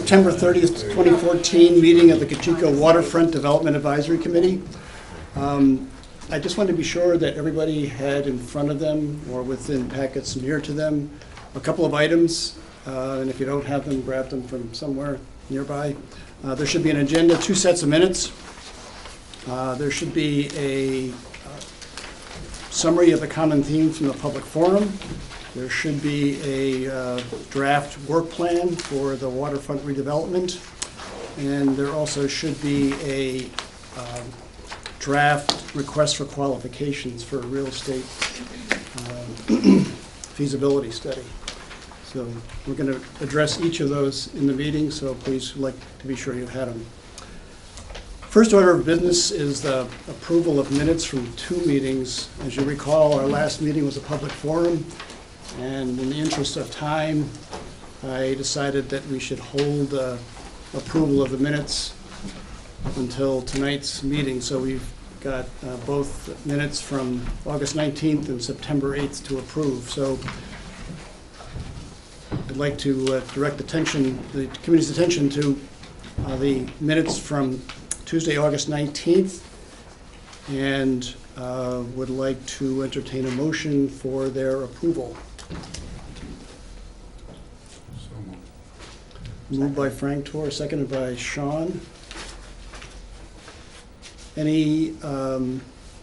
September 30th, 2014 meeting of the Cocheco Waterfront Development Advisory Committee. I just wanted to be sure that everybody had in front of them or within packets near to them a couple of items, and if you don't have them, grab them from somewhere nearby. There should be an agenda, 2 sets of minutes. There should be a summary of the common themes from the public forum. There should be a draft work plan for the waterfront redevelopment, and there also should be a draft request for qualifications for a real estate feasibility study. So we're going to address each of those in the meeting, so please like to be sure you've had them. First order of business is the approval of minutes from 2 meetings. As you recall, our last meeting was a public forum, and in the interest of time, I decided that we should hold approval of the minutes until tonight's meeting. So we've got both minutes from August 19th and September 8th to approve. So I'd like to direct the committee's attention to the minutes from Tuesday, August 19th, and would like to entertain a motion for their approval. Moved by Frank Torr, seconded by Sean. Any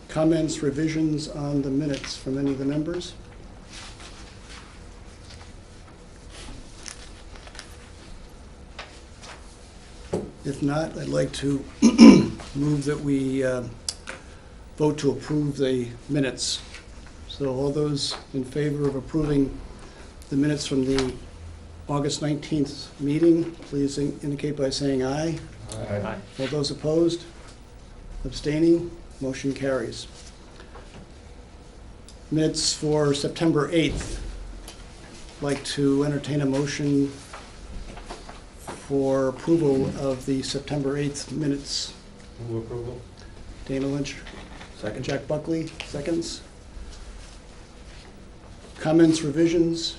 comments, revisions on the minutes from any of the members? If not, I'd like to move that we vote to approve the minutes. So all those in favor of approving the minutes from the August 19th meeting, please indicate by saying aye. Aye. All those opposed? Abstaining? Motion carries. Minutes for September 8th. I'd like to entertain a motion for approval of the September 8th minutes. Move approval. Dana Lynch. Second. Jack Buckley, seconds. Comments, revisions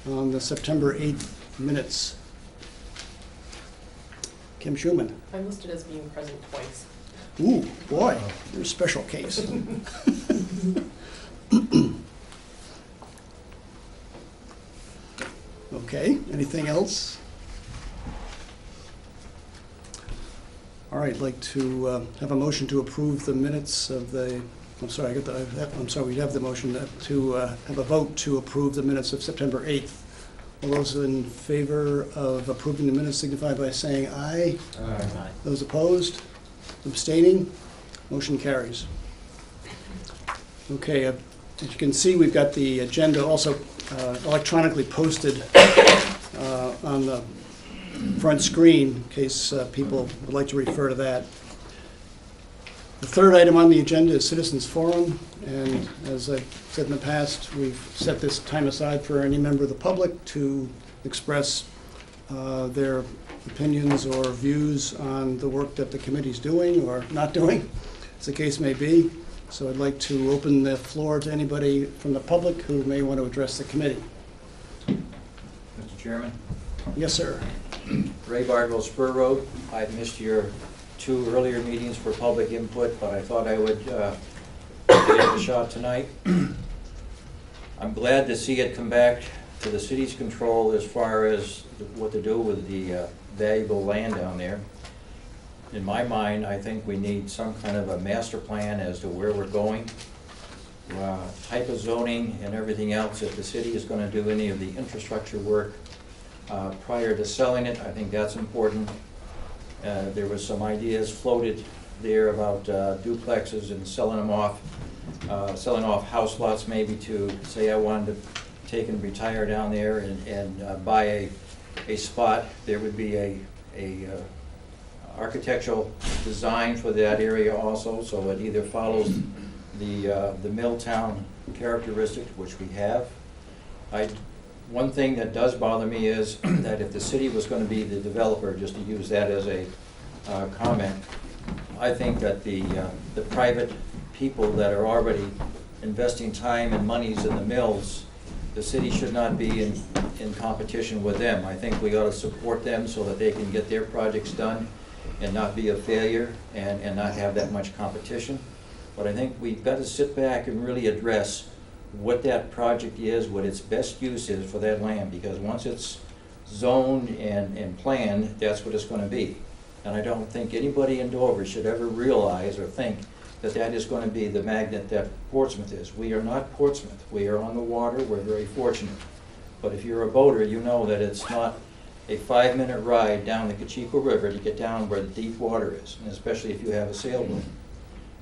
on the September 8th minutes? Kim Schumann. I'm listed as being present twice. Ooh, boy, you're a special case. Okay, anything else? All right, I'd like to have a motion to approve the minutes of the, we have the motion to have a vote to approve the minutes of September 8th. All those in favor of approving the minutes signify by saying aye. Aye. Those opposed? Abstaining? Motion carries. Okay, as you can see, we've got the agenda also electronically posted on the front screen in case people would like to refer to that. The third item on the agenda is Citizens Forum, and as I've said in the past, we've set this time aside for any member of the public to express their opinions or views on the work that the committee's doing or not doing, as the case may be. So I'd like to open the floor to anybody from the public who may want to address the committee. Mr. Chairman. Yes, sir. Ray Bardwell, Spur Road. I missed your 2 earlier meetings for public input, but I thought I would give a shot tonight. I'm glad to see it come back to the city's control as far as what to do with the valuable land down there. In my mind, I think we need some kind of a master plan as to where we're going, type of zoning and everything else. If the city is going to do any of the infrastructure work prior to selling it, I think that's important. There was some ideas floated there about duplexes and selling off house lots maybe to say I wanted to take and retire down there and buy a spot. There would be a architectural design for that area also, so it either follows the Milltown characteristic, which we have. One thing that does bother me is that if the city was going to be the developer, just to use that as a comment, I think that the private people that are already investing time and monies in the mills the city should not be in competition with them. I think we ought to support them so that they can get their projects done and not be a failure and not have that much competition. But I think we've got to sit back and really address what that project is, what its best use is for that land, because once it's zoned and planned, that's what it's going to be. And I don't think anybody in Dover should ever realize or think that that is going to be the magnet that Portsmouth is. We are not Portsmouth. We are on the water. We're very fortunate. But if you're a boater, you know that it's not a 5-minute ride down the Cocheco River to get down where the deep water is, and especially if you have a sailboat.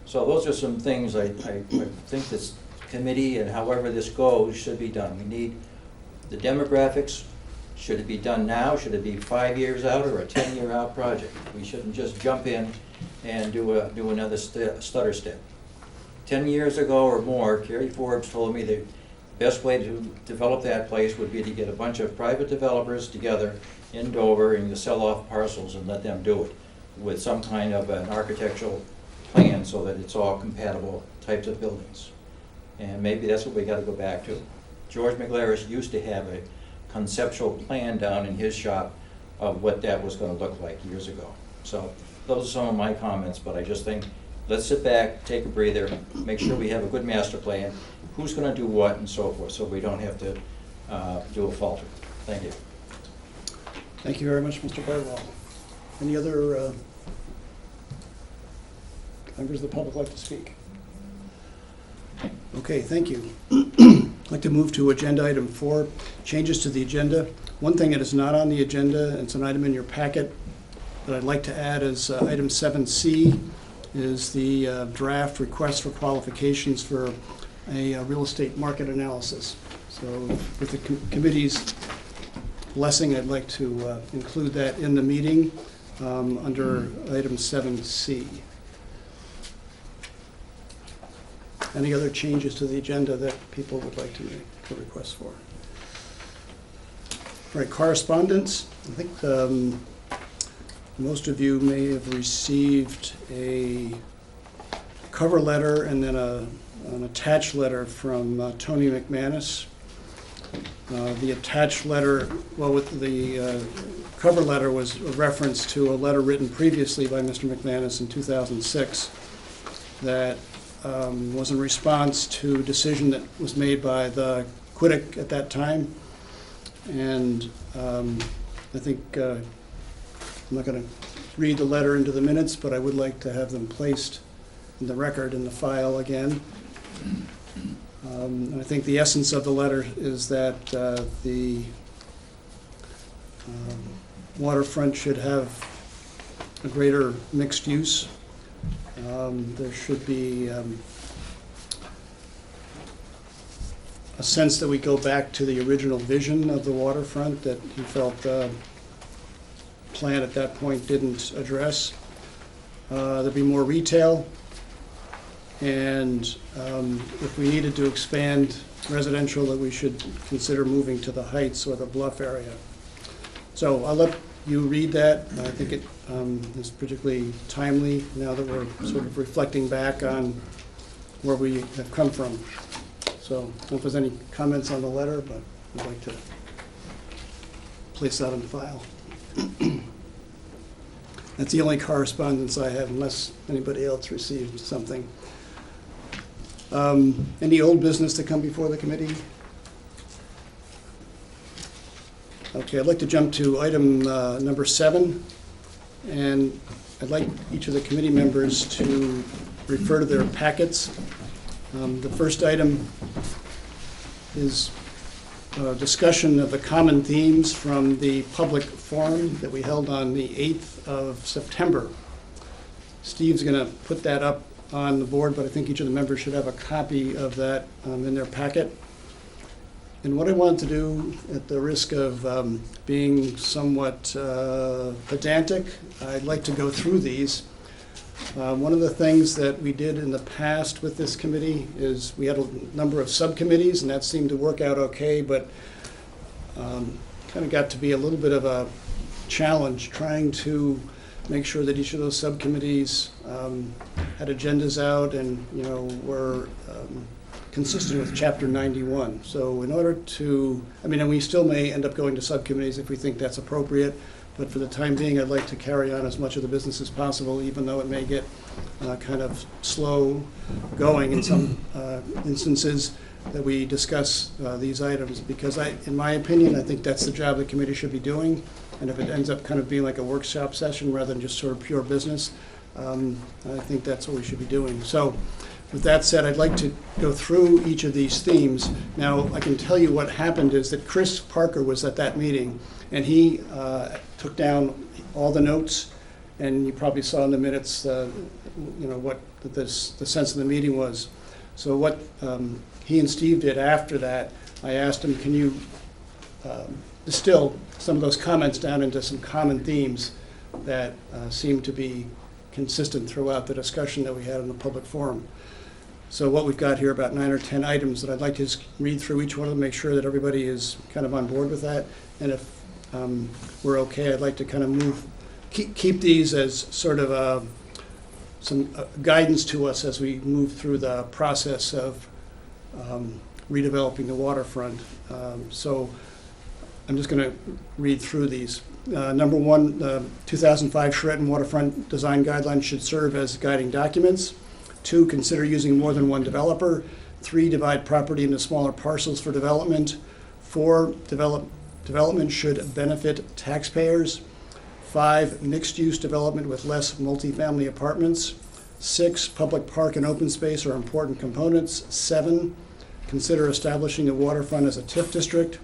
So those are some things I think this committee and however this goes should be done. We need the demographics. Should it be done now? Should it be 5 years out or a 10-year out project? We shouldn't just jump in and do another stutter step. 10 years ago or more, Kerry Forbes told me the best way to develop that place would be to get a bunch of private developers together in Dover and to sell off parcels and let them do it with some kind of an architectural plan so that it's all compatible types of buildings. And maybe that's what we got to go back to. George McLaris used to have a conceptual plan down in his shop of what that was going to look like years ago. So those are some of my comments, but I just think let's sit back, take a breather, make sure we have a good master plan, who's going to do what and so forth, so we don't have to do a falter. Thank you. Thank you very much, Mr. Bardwell. Any other members of the public like to speak? Okay, thank you. I'd like to move to agenda item 4, changes to the agenda. One thing that is not on the agenda, it's an item in your packet that I'd like to add as item 7C, is the draft request for qualifications for a real estate market analysis. So with the committee's blessing, I'd like to include that in the meeting under item 7C. Any other changes to the agenda that people would like to make a request for? All right, correspondence. I think most of you may have received a cover letter and then an attached letter from Tony McManus. The attached letter, well, with the cover letter was a reference to a letter written previously by Mr. McManus in 2006 that was in response to a decision that was made by the Quiddick at that time. And I think I'm not going to read the letter into the minutes, but I would like to have them placed in the record in the file again. And I think the essence of the letter is that the waterfront should have a greater mixed use. There should be a sense that we go back to the original vision of the waterfront that he felt the plan at that point didn't address. There'd be more retail, and if we needed to expand residential, that we should consider moving to the Heights or the Bluff area. So I'll let you read that. I think it is particularly timely now that we're sort of reflecting back on where we have come from. So I don't know if there's any comments on the letter, but I'd like to place that on the file. That's the only correspondence I have, unless anybody else received something. Any old business to come before the committee? Okay, I'd like to jump to item number 7, and I'd like each of the committee members to refer to their packets. The first item is a discussion of the common themes from the public forum that we held on the 8th of September. Steve's going to put that up on the board, but I think each of the members should have a copy of that in their packet. And what I want to do, at the risk of being somewhat pedantic, I'd like to go through these. One of the things that we did in the past with this committee is we had a number of subcommittees, and that seemed to work out okay, but kind of got to be a little bit of a challenge trying to make sure that each of those subcommittees had agendas out and, were consistent with Chapter 91. So in order to, I mean, and we still may end up going to subcommittees if we think that's appropriate, but for the time being, I'd like to carry on as much of the business as possible, even though it may get kind of slow going in some instances, that we discuss these items, because in my opinion, I think that's the job the committee should be doing. And if it ends up kind of being like a workshop session rather than just sort of pure business, I think that's what we should be doing. So with that said, I'd like to go through each of these themes. Now, I can tell you what happened is that Chris Parker was at that meeting, and he took down all the notes, and you probably saw in the minutes, what the sense of the meeting was. So what he and Steve did after that, I asked him, can you distill some of those comments down into some common themes that seem to be consistent throughout the discussion that we had in the public forum. So what we've got here, about 9 or 10 items that I'd like to just read through each one of them, make sure that everybody is kind of on board with that. And if we're okay, I'd like to kind of keep these as sort of some guidance to us as we move through the process of redeveloping the waterfront. So I'm just going to read through these. Number one, the 2005 Shredden Waterfront Design Guidelines should serve as guiding documents. 2, consider using more than one developer. 3, divide property into smaller parcels for development. 4, development should benefit taxpayers. 5, mixed-use development with less multifamily apartments. 6, public park and open space are important components. 7, consider establishing the waterfront as a TIF district.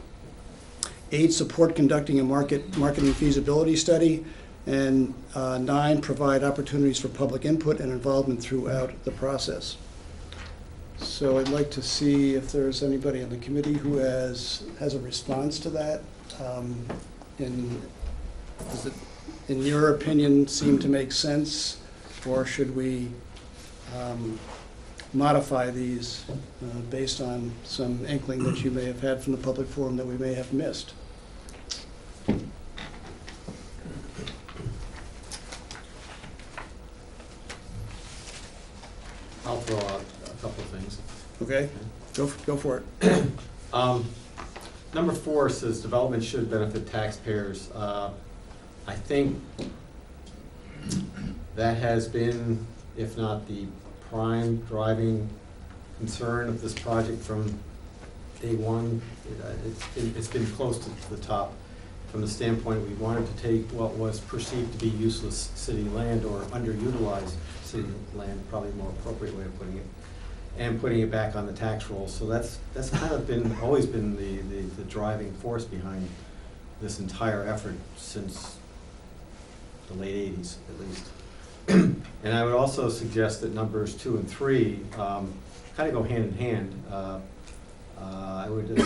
8, support conducting a marketing feasibility study. And 9, provide opportunities for public input and involvement throughout the process. So I'd like to see if there's anybody on the committee who has a response to that. Does it, in your opinion, seem to make sense, or should we modify these based on some inkling that you may have had from the public forum that we may have missed? I'll throw out a couple of things. Okay, go for it. Number 4 says development should benefit taxpayers. I think that has been, if not the prime driving concern of this project from day one. It's been close to the top from the standpoint we wanted to take what was perceived to be useless city land or underutilized city land, probably a more appropriate way of putting it, and putting it back on the tax roll. So that's kind of always been the driving force behind this entire effort since the late 80s, at least. And I would also suggest that numbers 2 and 3 kind of go hand in hand. I would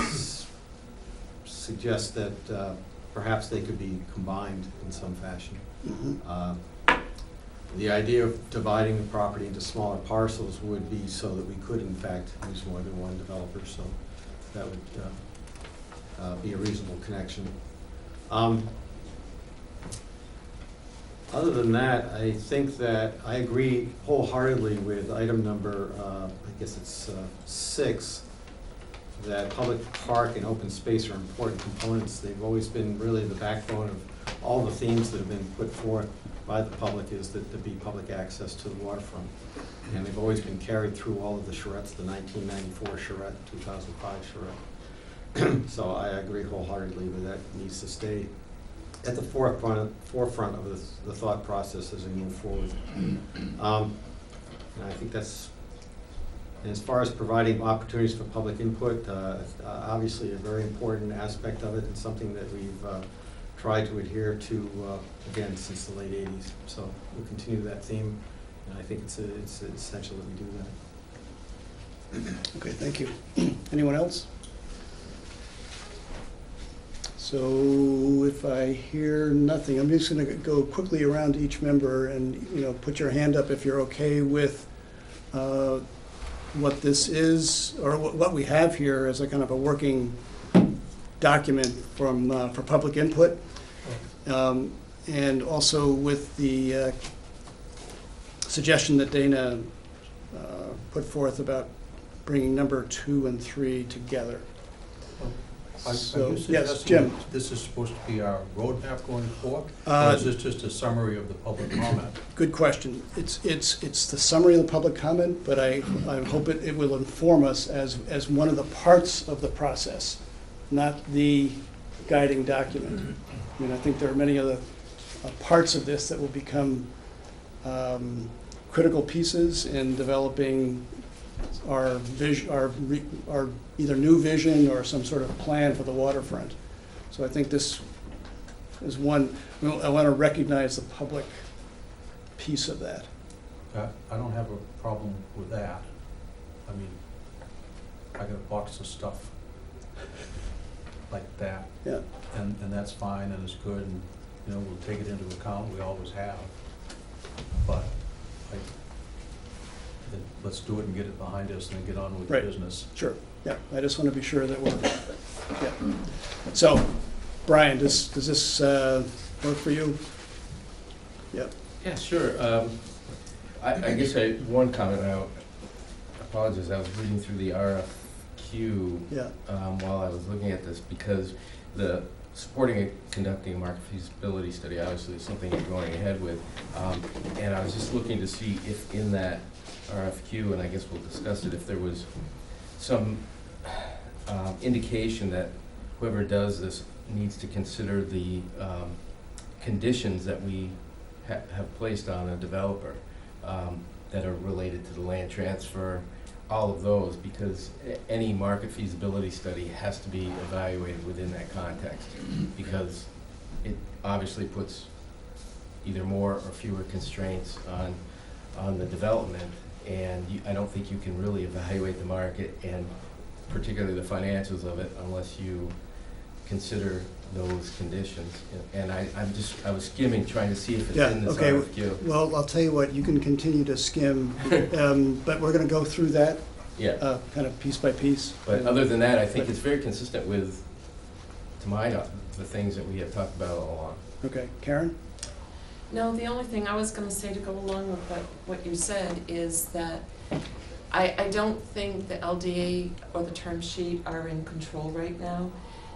suggest that perhaps they could be combined in some fashion. Mm-hmm. The idea of dividing the property into smaller parcels would be so that we could, in fact, use more than one developer. So that would be a reasonable connection. Other than that, I think that I agree wholeheartedly with item number, I guess it's 6, that public park and open space are important components. They've always been really the backbone of all the themes that have been put forth by the public, is that there be public access to the waterfront. And they've always been carried through all of the charrettes, the 1994 charrette, 2005 charrette. So I agree wholeheartedly that that needs to stay at the forefront of the thought process as we move forward. And I think that's, and as far as providing opportunities for public input, obviously a very important aspect of it, and something that we've tried to adhere to, again, since the late 80s. So we'll continue that theme, and I think it's essential that we do that. Okay, thank you. Anyone else? So if I hear nothing, I'm just going to go quickly around to each member and, put your hand up if you're okay with what this is, or what we have here as a kind of a working document for public input. And also with the suggestion that Dana put forth about bringing number 2 and 3 together. Are So, you yes, suggesting Jim. that this is supposed to be our roadmap going forward? Uh, Or is this just a summary of the public comment? Good question. It's the summary of the public comment, but I hope it will inform us as one of the parts of the process, not the guiding document. I mean, I think there are many other parts of this that will become critical pieces in developing our either new vision or some sort of plan for the waterfront. So I think this is one, I want to recognize the public piece of that. I don't have a problem with that. I mean, I got a box of stuff like that, Yeah, and that's fine and it's good, and, you know, we'll take it into account, we always have. But let's do it and get it behind us and then get on with the Right. business. sure. Yeah, I just want to be sure that we're, yeah. So, Brian, does this work for you? Yep. Yeah, sure. I guess one comment, I apologize, I was reading through the RFQ Yeah. while I was looking at this, because the supporting and conducting a market feasibility study obviously is something you're going ahead with. And I was just looking to see if in that RFQ, and I guess we'll discuss it, if there was some indication that whoever does this needs to consider the conditions that we have placed on a developer that are related to the land transfer, all of those, because any market feasibility study has to be evaluated within that context, because it obviously puts either more or fewer constraints on the development, and I don't think you can really evaluate the market and particularly the financials of it unless you consider those conditions. And I was skimming, trying to see if it's Yeah, in this okay. RFQ. Well, I'll tell you what, you can continue to skim, but we're going to go through that Yeah, kind of piece by piece. but other than that, I think it's very consistent with, to my knowledge, the things that we have talked about all along. Okay, Karen? No, the only thing I was gonna say to go along with what you said is that I don't think the LDA or the term sheet are in control right now,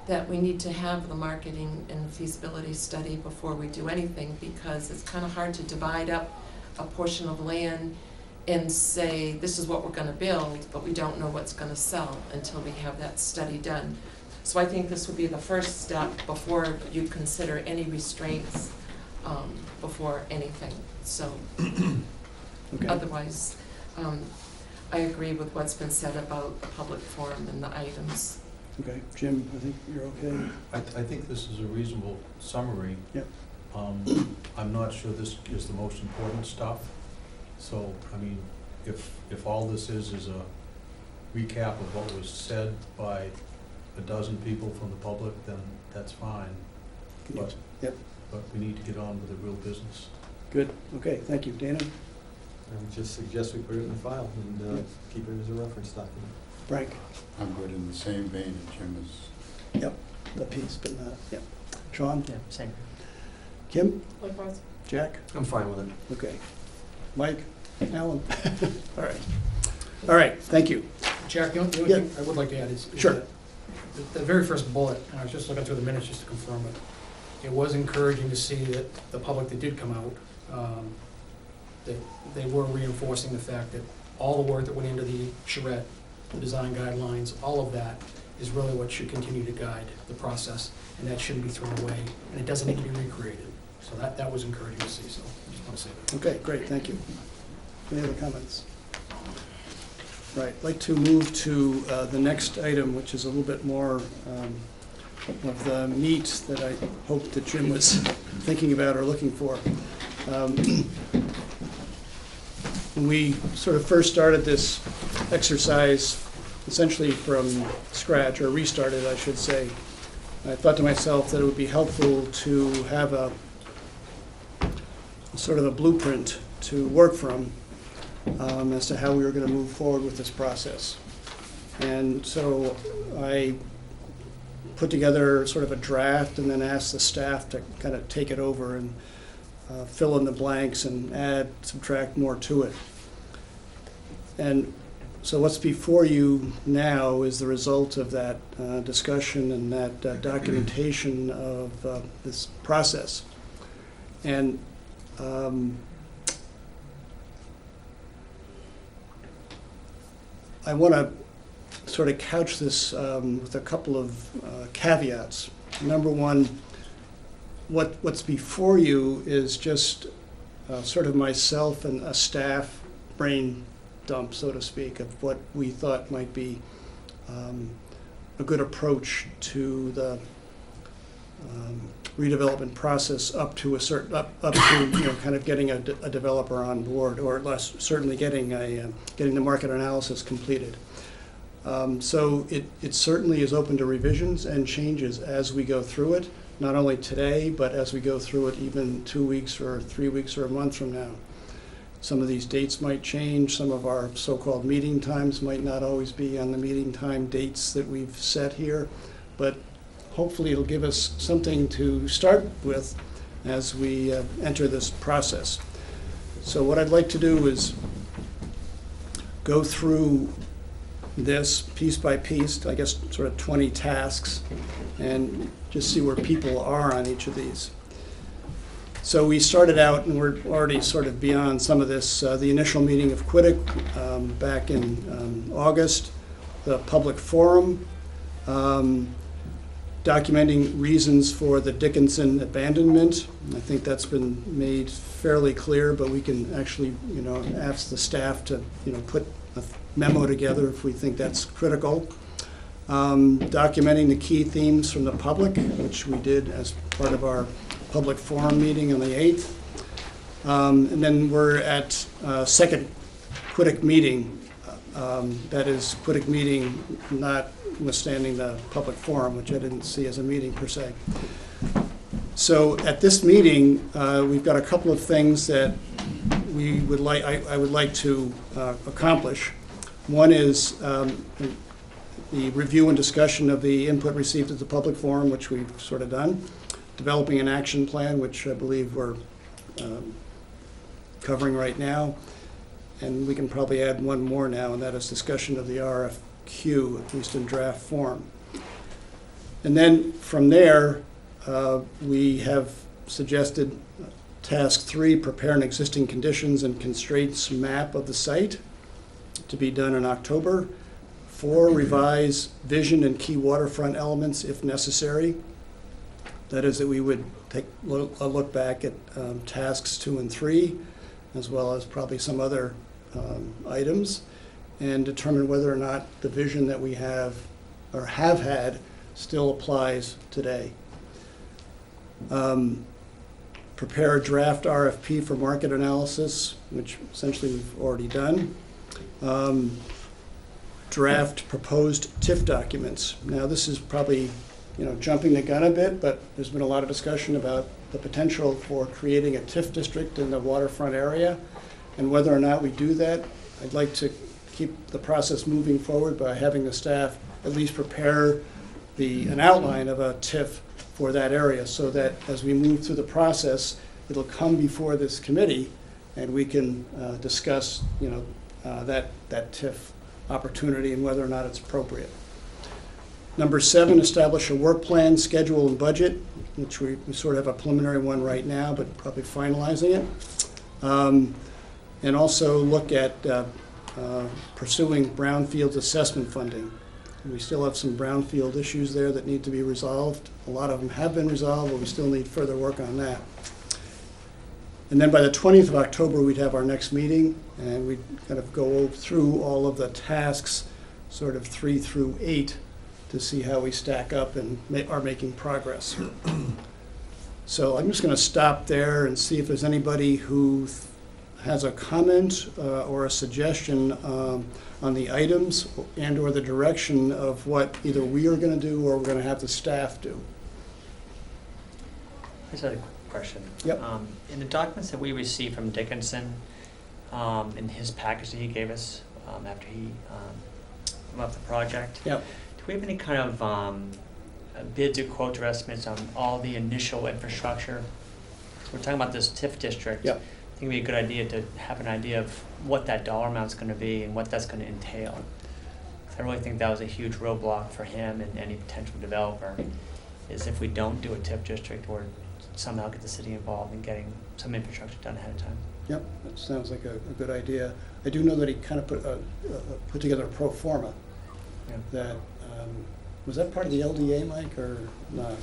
that we need to have the marketing and feasibility study before we do anything, because it's kind of hard to divide up a portion of land and say, this is what we're gonna build, but we don't know what's gonna sell until we have that study done. So I think this would be the first step before you consider any restraints before anything. So Okay. otherwise, I agree with what's been said about the public forum and the items. Okay, Jim, I think you're okay. I think this is a reasonable summary. Yep. I'm not sure this is the most important stuff. So, I mean, if all this is a recap of what was said by a dozen people from the public, then that's fine. But, Yep. but we need to get on with the real business. Good, okay, thank you. Dana? I would just suggest we put it in the file and Yep. keep it as a reference document. Frank? I'm good in the same vein as Jim is. Yep, the piece, but not, yep. Sean? Yeah, same. Kim? Likewise. Jack? I'm fine with it. Okay. Mike? Alan? All right. All right, thank you. Jack, the only Yeah. thing I would like to add is Sure. that the very first bullet, and I was just looking through the minutes just to confirm it, it was encouraging to see that the public that did come out, that they were reinforcing the fact that all the work that went into the charrette, the design guidelines, all of that is really what should continue to guide the process, and that shouldn't be thrown away, and it doesn't need to be recreated. So that was encouraging to see, so I just want to say that. Okay, great, thank you. Any other comments? Right, I'd like to move to the next item, which is a little bit more of the meat that I hoped that Jim was thinking about or looking for. When we sort of first started this exercise, essentially from scratch, or restarted, I should say, I thought to myself that it would be helpful to have a sort of a blueprint to work from as to how we were going to move forward with this process. And so I put together sort of a draft and then asked the staff to kind of take it over and fill in the blanks and add, subtract more to it. And So what's before you now is the result of that discussion and that documentation of this process. And I want to sort of couch this with a couple of caveats. Number one, what's before you is just sort of myself and a staff brain dump, so to speak, of what we thought might be a good approach to the redevelopment process up to a certain, up to kind of getting a developer on board, or less certainly getting the market analysis completed. So it certainly is open to revisions and changes as we go through it, not only today, but as we go through it even 2 weeks or 3 weeks or a month from now. Some of these dates might change. Some of our so-called meeting times might not always be on the meeting time dates that we've set here, but hopefully it'll give us something to start with as we enter this process. So what I'd like to do is go through this piece by piece, I guess sort of 20 tasks, and just see where people are on each of these. So we started out, and we're already sort of beyond some of this, the initial meeting of QUITIC back in August, the public forum, documenting reasons for the Dickinson abandonment. I think that's been made fairly clear, but we can actually, ask the staff to, put a memo together if we think that's critical. Documenting the key themes from the public, which we did as part of our public forum meeting on the 8th. And then we're at second QUITIC meeting. That is QUITIC meeting notwithstanding the public forum, which I didn't see as a meeting per se. So at this meeting, we've got a couple of things that we would like, I would like to accomplish. One is the review and discussion of the input received at the public forum, which we've sort of done. Developing an action plan, which I believe we're covering right now. And we can probably add one more now, and that is discussion of the RFQ, at least in draft form. And then from there, we have suggested task 3, prepare an existing conditions and constraints map of the site to be done in October. 4, revise vision and key waterfront elements if necessary. That is, that we would take a look back at tasks 2 and 3, as well as probably some other items, and determine whether or not the vision that we have or have had still applies today. Prepare a draft RFP for market analysis, which essentially we've already done. Draft proposed TIF documents. Now this is probably jumping the gun a bit, but there's been a lot of discussion about the potential for creating a TIF district in the waterfront area, and whether or not we do that. I'd like to keep the process moving forward by having the staff at least prepare an outline of a TIF for that area, so that as we move through the process, it'll come before this committee, and we can discuss that TIF opportunity and whether or not it's appropriate. Number 7, establish a work plan, schedule, and budget, which we sort of have a preliminary one right now, but probably finalizing it. And also look at pursuing brownfields assessment funding. We still have some brownfield issues there that need to be resolved. A lot of them have been resolved, but we still need further work on that. And then by the 20th of October, we'd have our next meeting, and we'd kind of go through all of the tasks, sort of 3 through 8, to see how we stack up and are making progress. So I'm just going to stop there and see if there's anybody who has a comment or a suggestion on the items and or the direction of what either we are going to do or we're going to have the staff do. I just had a question. Yep. In the documents that we received from Dickinson, in his package that he gave us after he left the project, Yep. do we have any kind of bids or quotes or estimates on all the initial infrastructure? We're talking about this TIF district. Yep. I think it'd be a good idea to have an idea of what that dollar amount's gonna be and what that's gonna entail. 'Cause I really think that was a huge roadblock for him and any potential developer, is if we don't do a TIF district or somehow get the city involved in getting some infrastructure done ahead of time. Yep, that sounds like a good idea. I do know that he kind of put together a pro forma Yeah. that, was that part of the LDA, Mike, or not?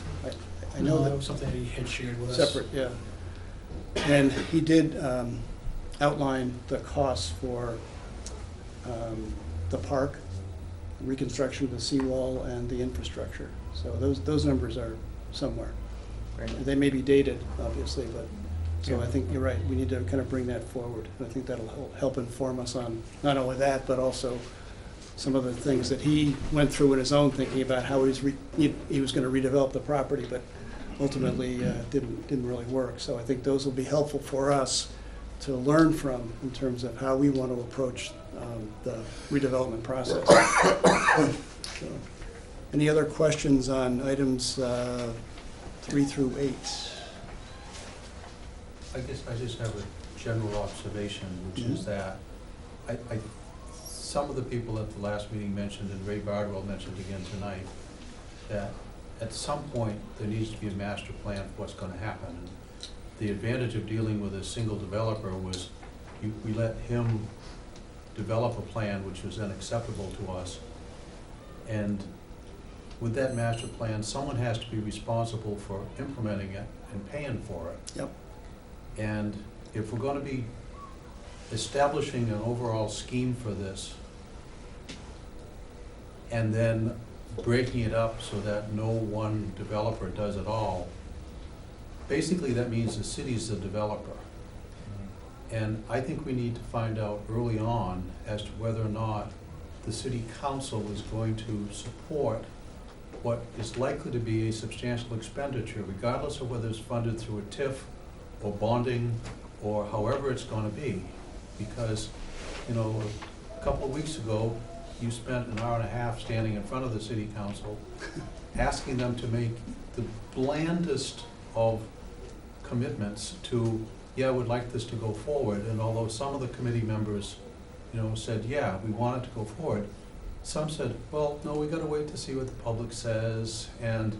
I know That that was something that he had shared with us. separate, yeah. And he did outline the costs for the park, reconstruction of the seawall, and the infrastructure. So those numbers are somewhere. Great. They may be dated, obviously, but, so Yeah. I think you're right, we need to kind of bring that forward. And I think that'll help inform us on not only that, but also some of the things that he went through in his own thinking about how he was gonna redevelop the property, but ultimately didn't really work. So I think those will be helpful for us to learn from in terms of how we want to approach the redevelopment process. So, any other questions on items 3 through 8? I guess I just have a general observation, which is that some of the people at the last meeting mentioned, and Ray Bardwell mentioned again tonight, that at some point, there needs to be a master plan for what's gonna happen. And the advantage of dealing with a single developer was we let him develop a plan which was then acceptable to us. And with that master plan, someone has to be responsible for implementing it and paying for it. Yep. And if we're gonna be establishing an overall scheme for this, and then breaking it up so that no one developer does it all, basically that means the city's the developer. And I think we need to find out early on as to whether or not the city council is going to support what is likely to be a substantial expenditure, regardless of whether it's funded through a TIF or bonding or however it's gonna be. Because, you know, a couple of weeks ago, you spent an hour and a half standing in front of the city council, asking them to make the blandest of commitments to, yeah, we'd like this to go forward. And although some of the committee members, you know, said, yeah, we want it to go forward, some said, well, no, we gotta wait to see what the public says. And,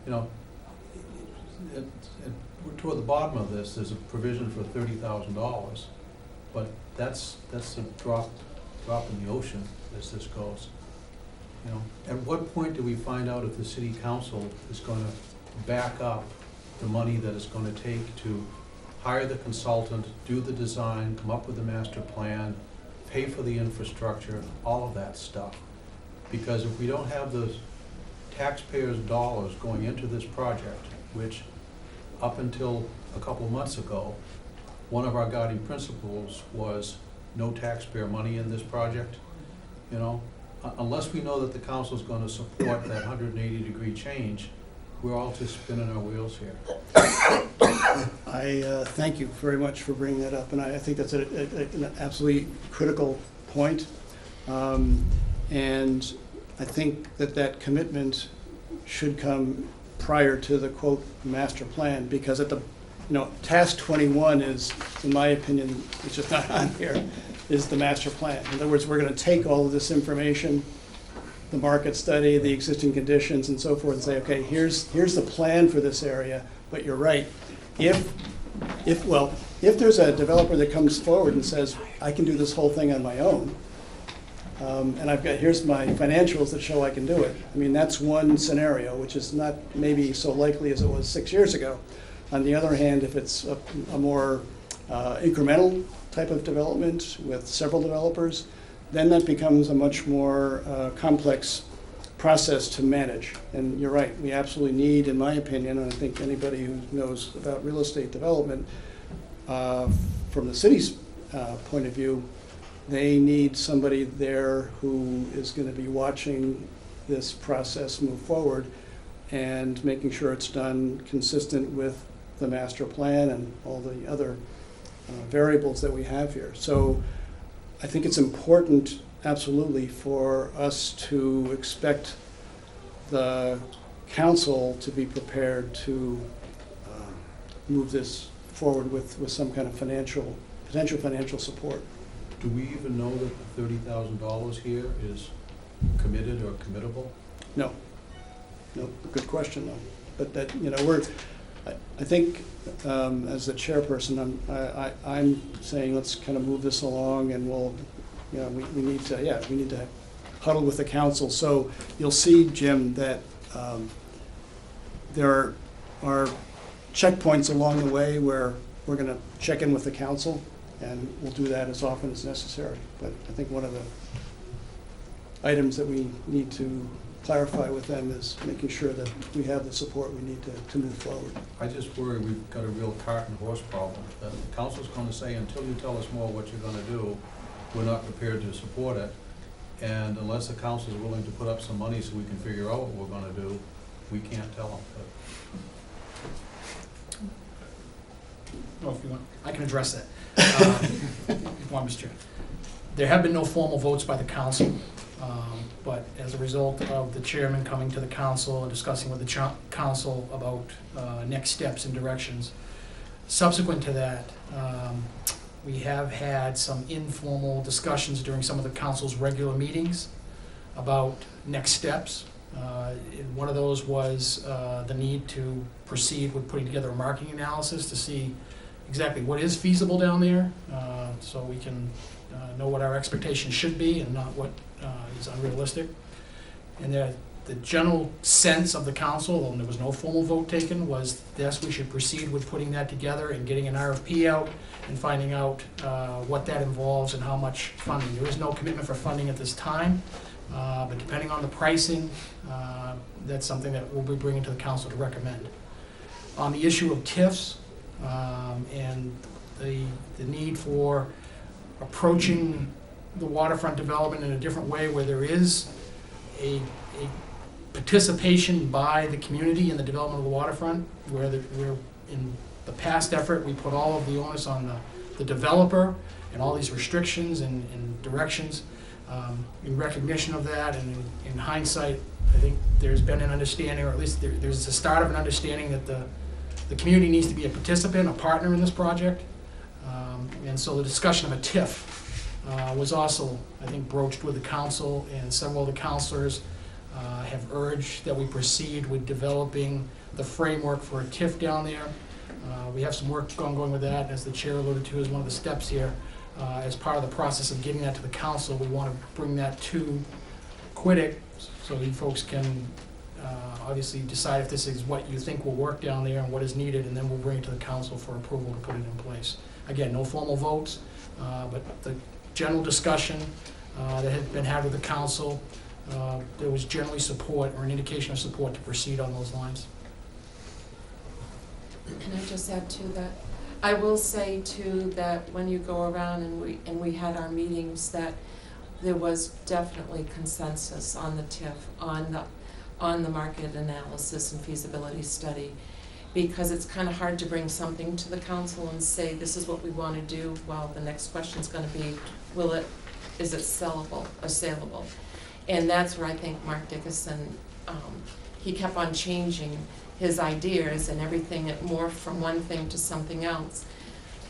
you know, toward the bottom of this, there's a provision for $30,000, but that's a drop in the ocean as this goes. You know, at what point do we find out if the city council is gonna back up the money that it's gonna take to hire the consultant, do the design, come up with the master plan, pay for the infrastructure, all of that stuff? Because if we don't have the taxpayers' dollars going into this project, which up until a couple months ago, one of our guiding principles was no taxpayer money in this project, you know, unless we know that the council's gonna support that 180-degree change, we're all just spinning our wheels here. I thank you very much for bringing that up, and I think that's an absolutely critical point. And I think that commitment should come prior to the quote master plan, because at the, task 21 is, in my opinion, it's just not on here, is the master plan. In other words, we're going to take all of this information, the market study, the existing conditions, and so forth, and say, okay, here's the plan for this area. But you're right. If there's a developer that comes forward and says, I can do this whole thing on my own, and here's my financials that show I can do it. I mean, that's one scenario, which is not maybe so likely as it was 6 years ago. On the other hand, if it's a more incremental type of development with several developers, then that becomes a much more complex process to manage. And you're right, we absolutely need, in my opinion, and I think anybody who knows about real estate development, from the city's point of view, they need somebody there who is going to be watching this process move forward and making sure it's done consistent with the master plan and all the other variables that we have here. So I think it's important, absolutely, for us to expect the council to be prepared to move this forward with some kind of potential financial support. Do we even know that the $30,000 here is committed or committable? No, good question though. But that, I think, as the chairperson, I'm saying let's kind of move this along, and we'll, we need to huddle with the council. So you'll see, Jim, that there are checkpoints along the way where we're going to check in with the council, and we'll do that as often as necessary. But I think one of the items that we need to clarify with them is making sure that we have the support we need to move forward. I just worry we've got a real cart and horse problem. The council's going to say, until you tell us more what you're going to do, we're not prepared to support it. And unless the council's willing to put up some money so we can figure out what we're going to do, we can't tell them. Well, if you want, I can address that. If you want, Mr. Chair. There have been no formal votes by the council, but as a result of the chairman coming to the council and discussing with the council about next steps and directions, subsequent to that, we have had some informal discussions during some of the council's regular meetings about next steps. One of those was the need to proceed with putting together a marketing analysis to see exactly what is feasible down there, so we can know what our expectations should be and not what is unrealistic. And the general sense of the council, though there was no formal vote taken, was yes, we should proceed with putting that together and getting an RFP out and finding out what that involves and how much funding. There is no commitment for funding at this time, but depending on the pricing, that's something that we'll be bringing to the council to recommend. On the issue of TIFs and the need for approaching the waterfront development in a different way, where there is a participation by the community in the development of the waterfront, where in the past effort we put all of the onus on the developer and all these restrictions and directions. In recognition of that, and in hindsight, I think there's been an understanding, or at least there's the start of an understanding that the community needs to be a participant, a partner in this project. And so the discussion of a TIF was also, I think, broached with the council, and several of the councilors have urged that we proceed with developing the framework for a TIF down there. We have some work ongoing with that, as the chair alluded to as one of the steps here. As part of the process of getting that to the council, we want to bring that to Quiddick so you folks can obviously decide if this is what you think will work down there and what is needed, and then we'll bring it to the council for approval to put it in place. Again, no formal votes, but the general discussion that had been had with the council, there was generally support or an indication of support to proceed on those lines. Can I just add to that? I will say too that when you go around and we had our meetings, that there was definitely consensus on the TIF, on the market analysis and feasibility study, because it's kind of hard to bring something to the council and say this is what we want to do. Well, the next question is going to be, is it sellable or saleable? And that's where I think Mark Dickinson, he kept on changing his ideas, and everything morphed from one thing to something else.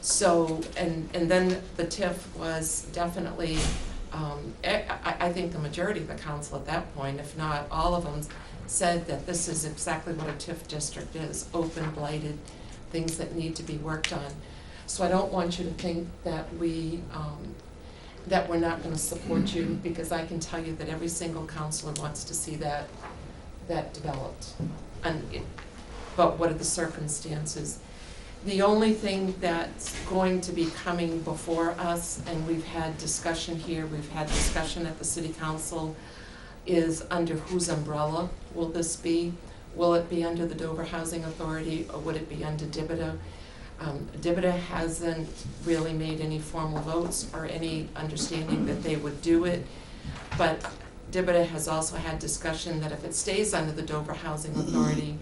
So, and then the TIF was definitely, I think the majority of the council at that point, if not all of them, said that this is exactly what a TIF district is: open, blighted, things that need to be worked on. So I don't want you to think that that we're not going to support you, because I can tell you that every single councilor wants to see that developed. But what are the circumstances? The only thing that's going to be coming before us, and we've had discussion here, we've had discussion at the city council, is under whose umbrella will this be? Will it be under the Dover Housing Authority, or would it be under DBTA? DBTA hasn't really made any formal votes or any understanding that they would do it, but DBTA has also had discussion that if it stays under the Dover Housing Authority,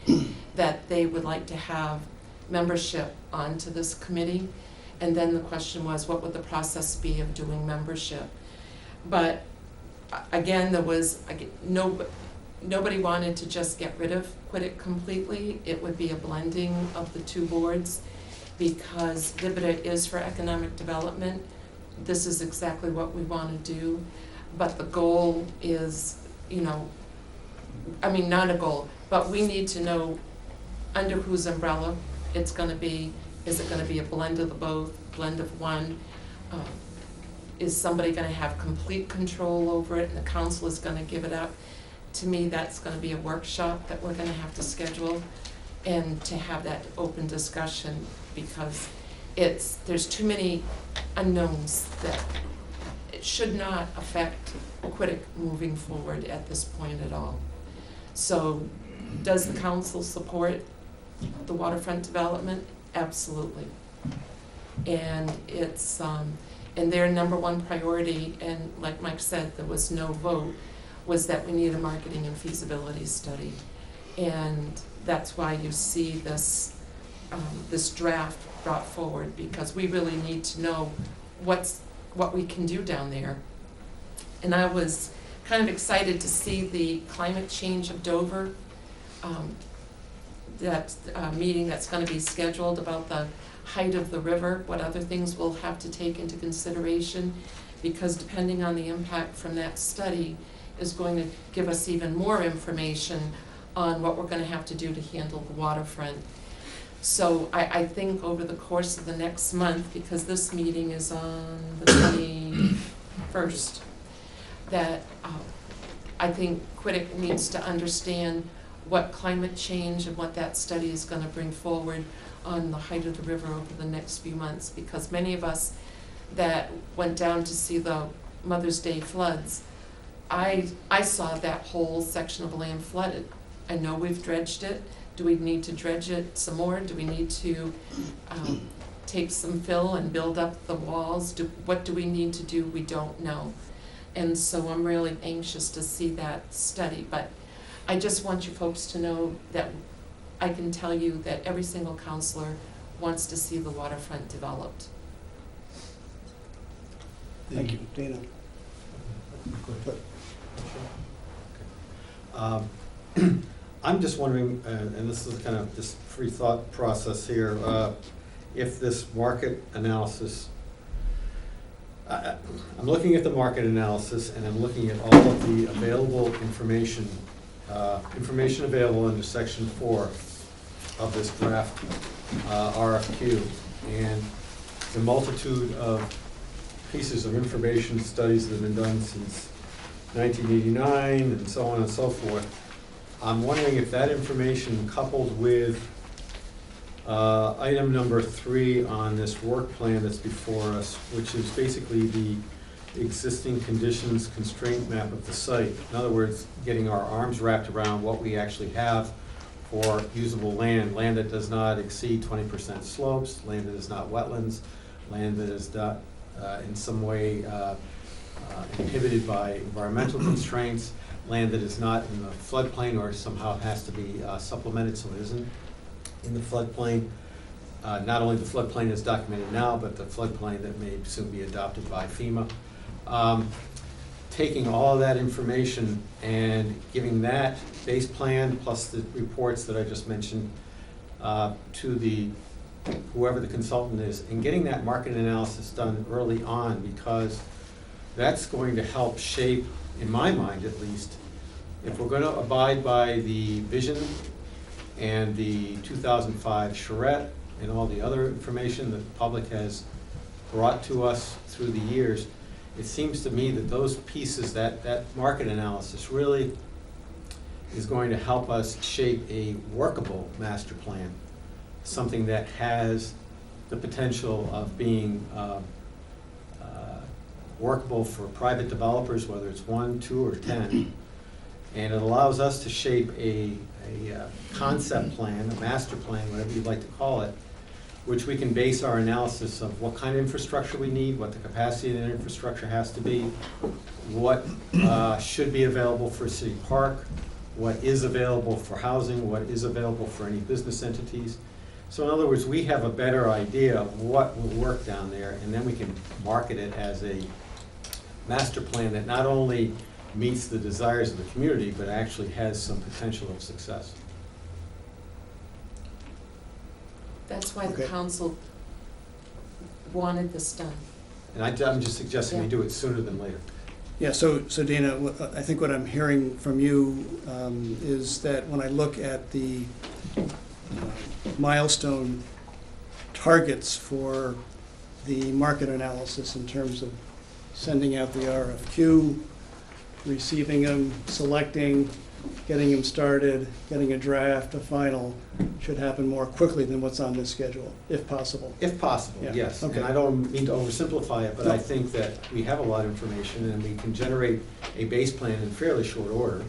that they would like to have membership onto this committee. And then the question was, what would the process be of doing membership? But again, there was nobody wanted to just get rid of Quiddick completely. It would be a blending of the two boards. because DIBTA is for economic development. This is exactly what we want to do, but the goal is, not a goal, but we need to know under whose umbrella it's going to be. Is it going to be a blend of the both, blend of one? Is somebody going to have complete control over it and the council is going to give it up? To me, that's going to be a workshop that we're going to have to schedule and to have that open discussion, because there's too many unknowns that it should not affect Quiddick moving forward at this point at all. So does the council support the waterfront development? Absolutely. And it's, and their number one priority, and like Mike said, there was no vote, was that we need a marketing and feasibility study. And that's why you see this, this draft brought forward, because we really need to know what we can do down there. And I was kind of excited to see the climate change of Dover, that meeting that's going to be scheduled about the height of the river, what other things we'll have to take into consideration, because depending on the impact from that study is going to give us even more information on what we're going to have to do to handle the waterfront. So I think over the course of the next month, because this meeting is on the 21st, that I think Quiddick needs to understand what climate change and what that study is going to bring forward on the height of the river over the next few months, because many of us that went down to see the Mother's Day floods, I saw that whole section of land flooded. I know we've dredged it. Do we need to dredge it some more? Do we need to take some fill and build up the walls? What do we need to do? We don't know. And so I'm really anxious to see that study. But I just want you folks to know that I can tell you that every single counselor wants to see the waterfront developed. Thank you. Dana? I'm just wondering, and this is kind of just free thought process here, if this market analysis, I'm looking at the market analysis and I'm looking at all of the available information, information available under section 4 of this draft RFQ, and the multitude of pieces of information, studies that have been done since 1989 and so on and so forth. I'm wondering if that information, coupled with item number 3 on this work plan that's before us, which is basically the existing conditions constraint map of the site. In other words, getting our arms wrapped around what we actually have for usable land, land that does not exceed 20% slopes, land that is not wetlands, land that is not in some way inhibited by environmental constraints, land that is not in the floodplain or somehow has to be supplemented so it isn't in the floodplain. Not only the floodplain is documented now, but the floodplain that may soon be adopted by FEMA. Taking all of that information and giving that base plan plus the reports that I just mentioned to whoever the consultant is, and getting that market analysis done early on, because that's going to help shape, in my mind at least, if we're going to abide by the vision and the 2005 charrette and all the other information that the public has brought to us through the years, it seems to me that those pieces, that market analysis really is going to help us shape a workable master plan, something that has the potential of being workable for private developers, whether it's 1, 2, or 10. And it allows us to shape a concept plan, a master plan, whatever you'd like to call it, which we can base our analysis of what kind of infrastructure we need, what the capacity of the infrastructure has to be, what should be available for a city park, what is available for housing, what is available for any business entities. So in other words, we have a better idea of what will work down there, and then we can market it as a master plan that not only meets the desires of the community, but actually has some potential of success. That's why the Okay. council wanted this done. And I'm just suggesting we Yeah. do it sooner than later. Yeah, so Dana, I think what I'm hearing from you is that when I look at the milestone targets for the market analysis in terms of sending out the RFQ, receiving them, selecting, getting them started, getting a draft, a final, should happen more quickly than what's on this schedule, if possible. If possible, Yeah, yes. okay. And I don't mean to oversimplify it, but I No. think that we have a lot of information and we can generate a base plan in fairly short order.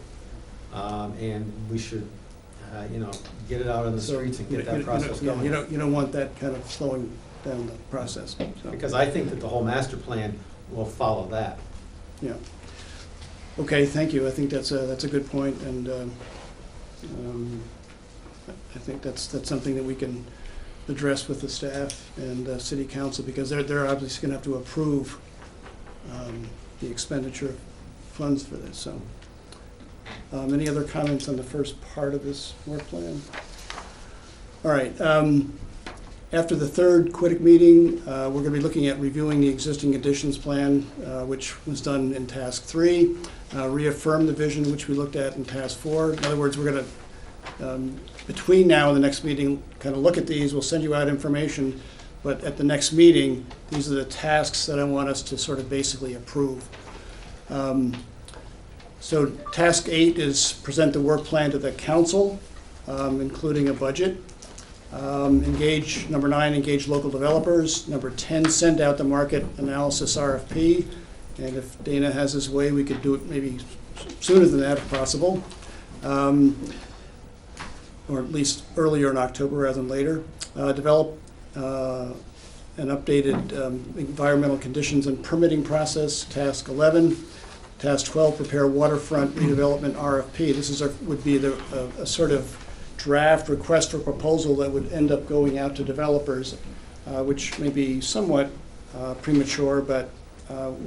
And we should, get it out on the So, streets and you- get that you- process yeah, going. You don't want that kind of slowing down the process. So, Because I think that the whole master plan will follow that. yeah. Okay, thank you. I think that's a good point, and I think that's something that we can address with the staff and city council, because they're obviously gonna have to approve the expenditure of funds for this, so. Any other comments on the first part of this work plan? All right, after the third Quiddick meeting, we're gonna be looking at reviewing the existing additions plan, which was done in task 3, reaffirm the vision which we looked at in task 4. In other words, we're gonna, between now and the next meeting, kind of look at these, we'll send you out information, but at the next meeting, these are the tasks that I want us to sort of basically approve. So task 8 is present the work plan to the council, including a budget. Number 9, engage local developers. Number 10, send out the market analysis RFP. And if Dana has his way, we could do it maybe sooner than that if possible. Or at least earlier in October rather than later. Develop an updated environmental conditions and permitting process, task 11. Task 12, prepare waterfront redevelopment RFP. This would be a sort of draft request for proposal that would end up going out to developers, which may be somewhat premature, but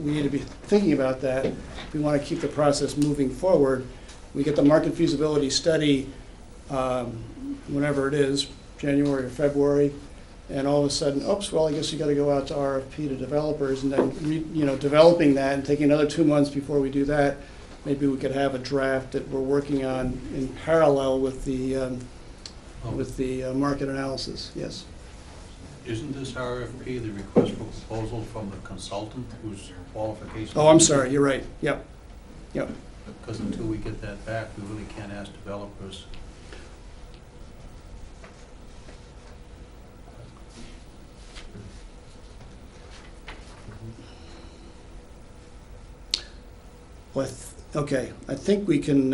we need to be thinking about that. If we want to keep the process moving forward, we get the market feasibility study whenever it is, January or February, and all of a sudden, oops, well, I guess you got to go out to RFP to developers, and then developing that and taking another 2 months before we do that. Maybe we could have a draft that we're working on in parallel with the market analysis. Yes. Isn't this RFP the request for proposal from the consultant whose qualifications? Oh, I'm sorry. You're right. Yep. Yep. Because until we get that back, we really can't ask developers. Well, okay. I think we can.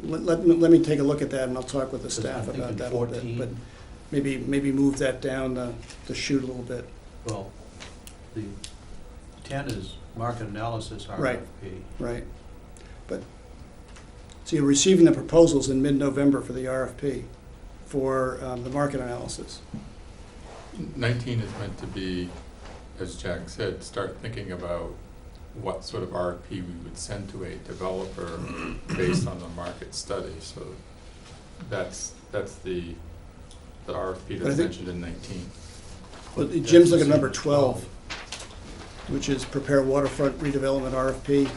Let me take a look at that, and I'll talk with the staff I'm about thinking that a little bit. 14. But maybe move that down the chute a little bit. Well, the 10 is market analysis RFP. Right. Right. But so you're receiving the proposals in mid-November for the RFP for the market analysis. 19 is meant to be, as Jack said, start thinking about what sort of RFP we would send to a developer based on the market study. So that's the RFP But I that's think- mentioned in 19. Well, Jim's looking at number 12, which is prepare waterfront redevelopment RFP,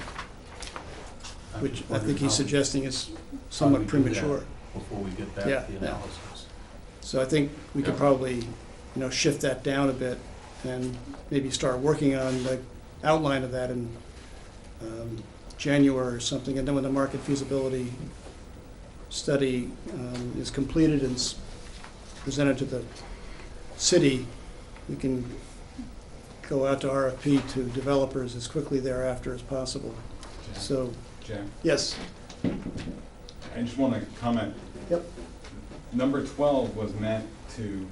which I think he's suggesting is somewhat premature. Before we get back Yeah, to the yeah. analysis. So I think we could Yeah. probably, shift that down a bit and maybe start working on the outline of that in January or something. And then when the market feasibility study is completed and presented to the city, we can go out to RFP to developers as quickly thereafter as possible. So, Jack, yes. I just want to comment. Yep. Number 12 was meant to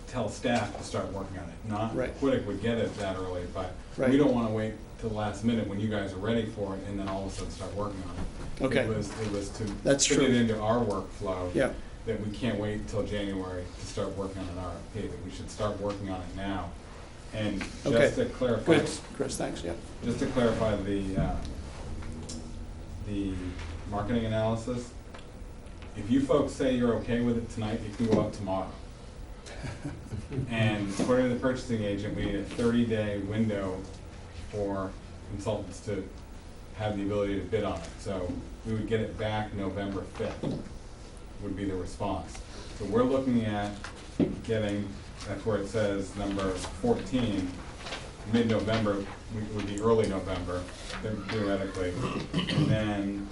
tell staff to start working on it, not Right. Quiddick would get it that early, but Right. we don't want to wait till the last minute when you guys are ready for it and then all of a sudden start working on it. Okay. It was to That's fit true. it into our workflow. Yeah. That we can't wait until January to start working on an RFP, that we should start working on it now. And Okay. just to clarify. Good, Chris, thanks, yeah. Just to clarify the marketing analysis, if you folks say you're okay with it tonight, it can go out tomorrow. And according to the purchasing agent, we need a 30-day window for consultants to have the ability to bid on it. So we would get it back November 5th, would be the response. So we're looking at getting, that's where it says number 14, mid-November, would be early November, theoretically. And then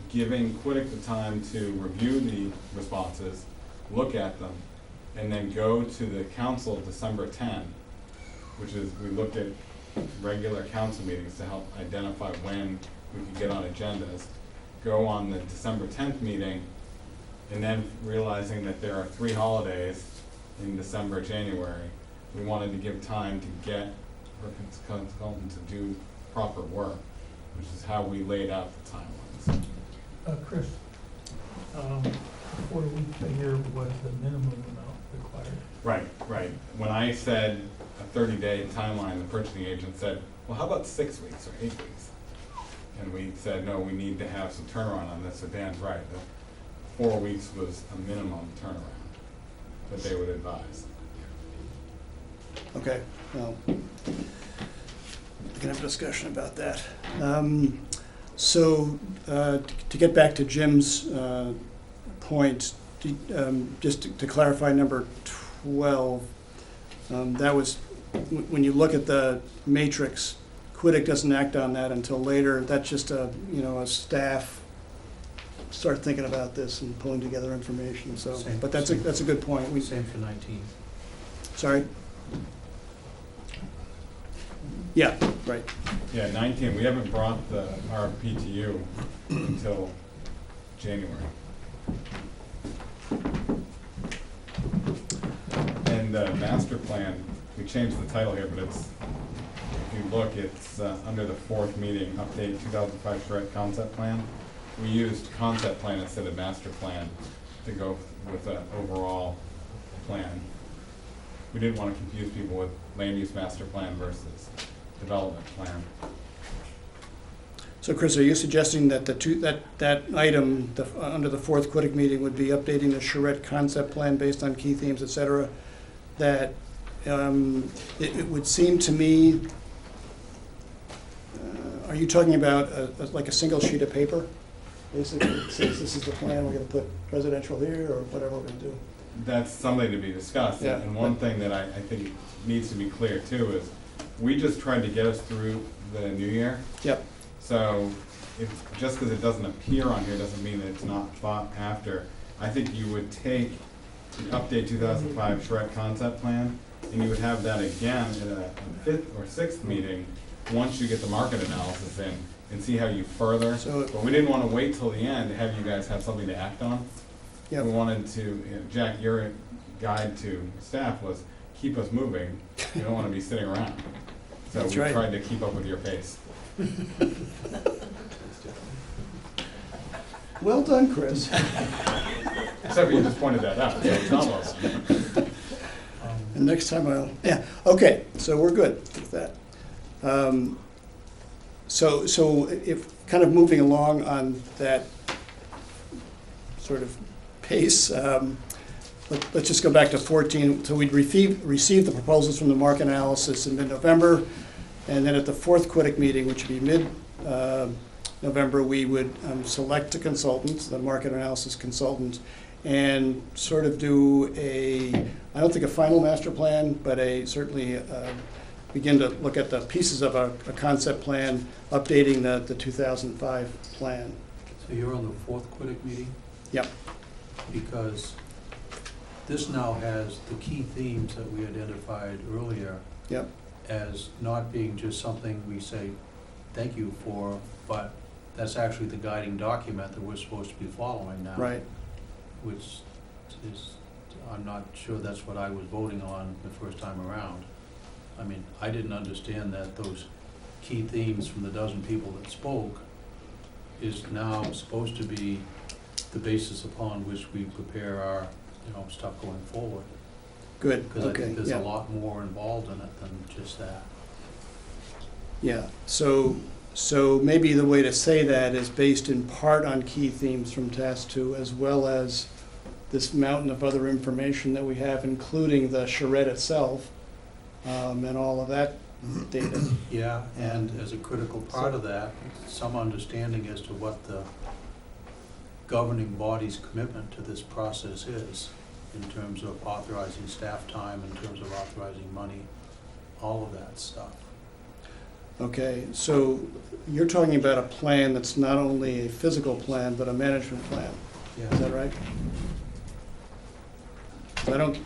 giving Quiddick the time to review the responses, look at them, and then go to the council December 10, which is, we looked at regular council meetings to help identify when we could get on agendas. Go on the December 10th meeting, and then realizing that there are 3 holidays in December, January, we wanted to give time to get our consultant to do proper work, which is how we laid out the timelines. Chris, 4 weeks a year was the minimum amount required. Right, right. When I said a 30-day timeline, the purchasing agent said, well, how about 6 weeks or 8 weeks? And we said, no, we need to have some turnaround on this. So Dan's right. The 4 weeks was a minimum turnaround that they would advise. Okay, well, we can have a discussion about that. So to get back to Jim's point, just to clarify number 12, that was, when you look at the matrix, Quiddick doesn't act on that until later. That's just a staff start thinking about this and pulling together information. So, Same- but that's a good point. Same for 19. Sorry. Yeah, right. Yeah, 19, we haven't brought the RFP to you until January. And the master plan, we changed the title here, but it's, if you look, it's under the 4th meeting, update 2005 charrette concept plan. We used concept plan instead of master plan to go with an overall plan. We didn't want to confuse people with land use master plan versus development plan. So Chris, are you suggesting that that item, under the 4th Quiddick meeting, would be updating the charrette concept plan based on key themes, et cetera? That it would seem to me, are you talking about like a single sheet of paper? Basically, it says this is the plan, we're gonna put residential here, or whatever we're gonna do. That's something to be discussed. Yeah. And one thing that I think needs to be clear too is, we just tried to get us through the new year. Yep. So just because it doesn't appear on here doesn't mean that it's not thought after. I think you would take the update 2005 charrette concept plan, and you would have that again in a 5th or 6th meeting once you get the market analysis in and see how you further. But we didn't want to wait till the end to have you guys have something to act on. Yep. We wanted to, Jack, your guide to staff was keep us moving. You don't want to be sitting around. So That's we right. tried to keep up with your pace. Well done, Chris. Except you just pointed that out, so it's almost. And next time yeah, okay, so we're good with that. So if, kind of moving along on that sort of pace, let's just go back to 14. So we'd received the proposals from the market analysis in mid-November, and then at the 4th Quiddick meeting, which would be mid-November, we would select a consultant, the market analysis consultant, and sort of do I don't think a final master plan, but certainly begin to look at the pieces of a concept plan, updating the 2005 plan. So you're on the 4th Quiddick meeting? Yep. Because this now has the key themes that we identified earlier. Yep. As not being just something we say thank you for, but that's actually the guiding document that we're supposed to be following now. Right. Which is, I'm not sure that's what I was voting on the first time around. I mean, I didn't understand that those key themes from the dozen people that spoke is now supposed to be the basis upon which we prepare our, stuff going forward. Good, Because I okay, think there's yeah. a lot more involved in it than just that. Yeah, so maybe the way to say that is based in part on key themes from task 2, as well as this mountain of other information that we have, including the charrette itself, and all of that data. Yeah, and as a critical part of that, some understanding as to what the governing body's commitment to this process is, in terms of authorizing staff time, in terms of authorizing money, all of that stuff. Okay, so you're talking about a plan that's not only a physical plan, but a management plan. Is that right? I don't,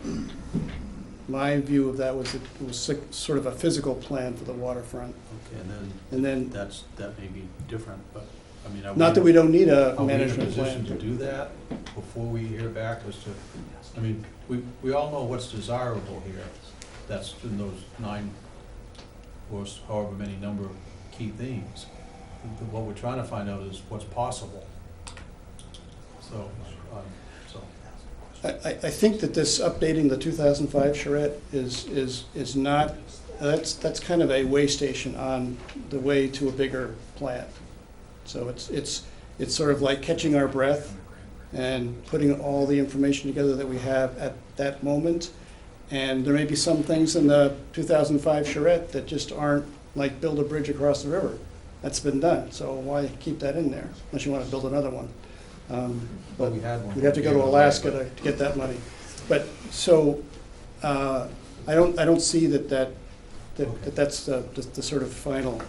my view of that was it was sort of a physical plan for the waterfront. Okay, And then, that may be different, but, I mean, not that we don't need a are we in a management position plan. to do that before we hear back as to, I mean, we all know what's desirable here. That's in those 9 or however many number of key themes. What we're trying to find out is what's possible. So, I think that this updating the 2005 charrette is not, that's kind of a way station on the way to a bigger plan. So it's sort of like catching our breath and putting all the information together that we have at that moment. And there may be some things in the 2005 charrette that just aren't, like build a bridge across the river. That's been done, so why keep that in there, unless you want to build another one? but we had one. We'd have to go to Alaska to get that money. But, so, I don't see that's the sort of final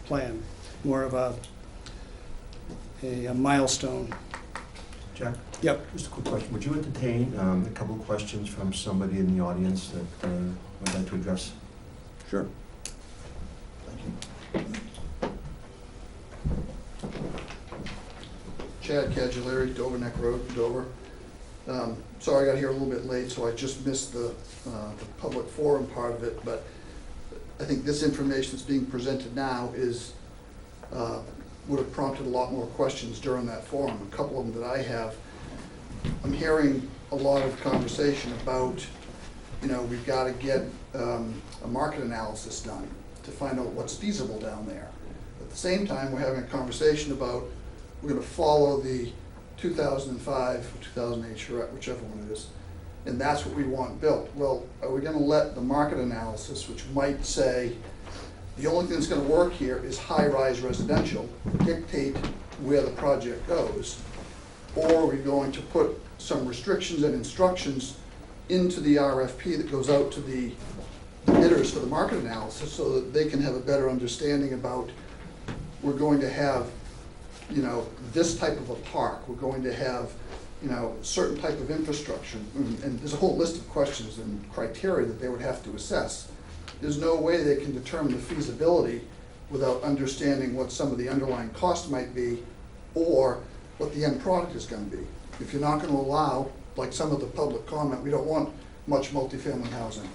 plan, more of a milestone. Jack? Yep. Just a quick question. Would you entertain a couple of questions from somebody in the audience that would like to address? Sure. Thank you. Chad Caggiulari, Dover Neck Road, Dover. Sorry I got here a little bit late, so I just missed the public forum part of it, but I think this information that's being presented now would have prompted a lot more questions during that forum. A couple of them that I have. I'm hearing a lot of conversation about, we've got to get a market analysis done to find out what's feasible down there. At the same time, we're having a conversation about we're going to follow the 2005 or 2008 charrette, whichever one it is, and that's what we want built. Well, are we going to let the market analysis, which might say the only thing that's going to work here is high-rise residential, dictate where the project goes, or are we going to put some restrictions and instructions into the RFP that goes out to the bidders for the market analysis so that they can have a better understanding about, we're going to have this type of a park, we're going to have, certain type of infrastructure, and there's a whole list of questions and criteria that they would have to assess. There's no way they can determine the feasibility without understanding what some of the underlying costs might be or what the end product is going to be. If you're not going to allow, like some of the public comment, we don't want much multifamily housing.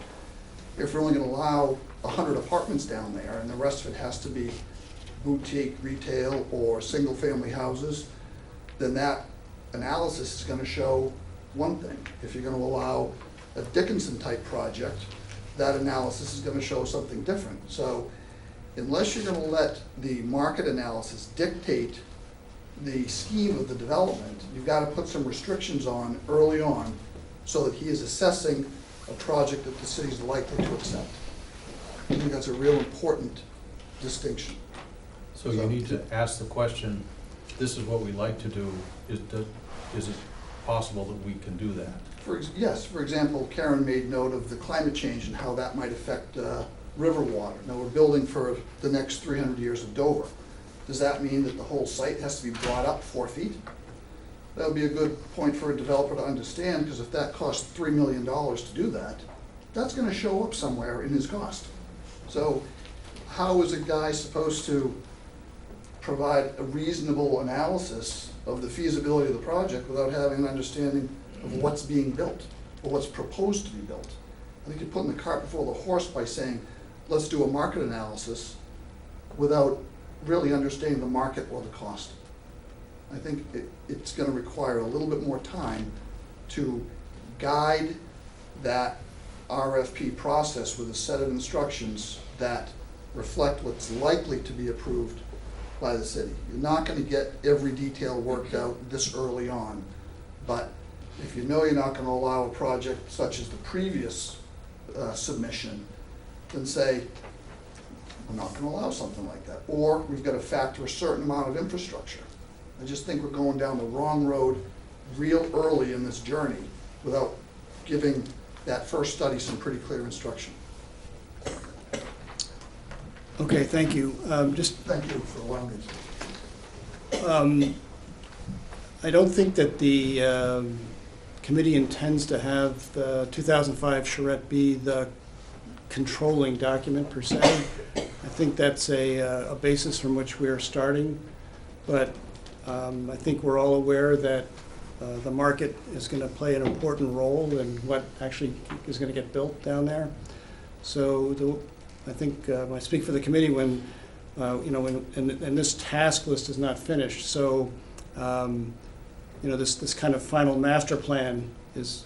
If we're only going to allow 100 apartments down there and the rest of it has to be boutique retail or single-family houses, then that analysis is going to show one thing. If you're going to allow a Dickinson-type project, that analysis is going to show something different. So unless you're going to let the market analysis dictate the scheme of the development, you've got to put some restrictions on early on so that he is assessing a project that the city's likely to accept. I think that's a real important distinction. So you need to ask the question, this is what we like to do, is it possible that we can do that? Yes, for example, Karen made note of the climate change and how that might affect river water. Now, we're building for the next 300 years of Dover. Does that mean that the whole site has to be brought up 4 feet? That would be a good point for a developer to understand, because if that costs $3 million to do that, that's going to show up somewhere in his cost. So how is a guy supposed to provide a reasonable analysis of the feasibility of the project without having an understanding of what's being built or what's proposed to be built? I think you're putting the cart before the horse by saying, let's do a market analysis without really understanding the market or the cost. I think it's going to require a little bit more time to guide that RFP process with a set of instructions that reflect what's likely to be approved by the city. You're not going to get every detail worked out this early on, But if you know you're not gonna allow a project such as the previous submission, then say, we're not gonna allow something like that. Or we've gotta factor a certain amount of infrastructure. I just think we're going down the wrong road real early in this journey without giving that first study some pretty clear instruction. Okay, thank you. Thank you for allowing me to. I don't think that the committee intends to have the 2005 charrette be the controlling document per se. I think that's a basis from which we're starting, but I think we're all aware that the market is going to play an important role in what actually is going to get built down there. So I think I speak for the committee when, and this task list is not finished. So, this kind of final master plan is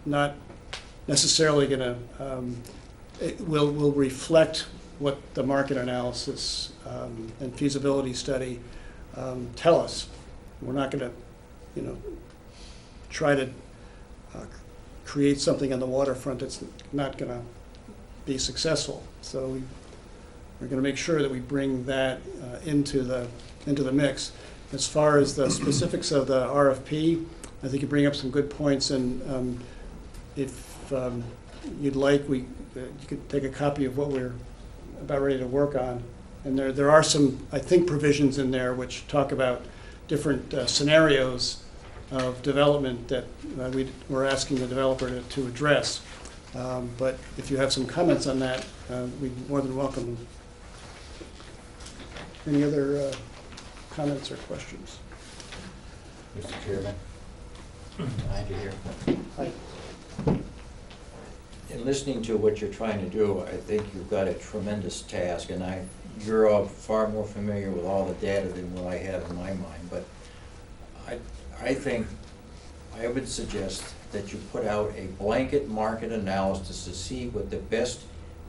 not necessarily going to, it will reflect what the market analysis and feasibility study tell us. We're not going to, try to create something on the waterfront that's not going to be successful. So we're going to make sure that we bring that into the mix. As far as the specifics of the RFP, I think you bring up some good points, and if you'd like, you could take a copy of what we're about ready to work on. And there are some, I think, provisions in there which talk about different scenarios of development that we're asking the developer to address. But if you have some comments on that, we'd more than welcome them. Any other comments or questions? Mr. Chairman, behind you here. Hi. In listening to what you're trying to do, I think you've got a tremendous task, and you're all far more familiar with all the data than what I have in my mind. But I think I would suggest that you put out a blanket market analysis to see what the best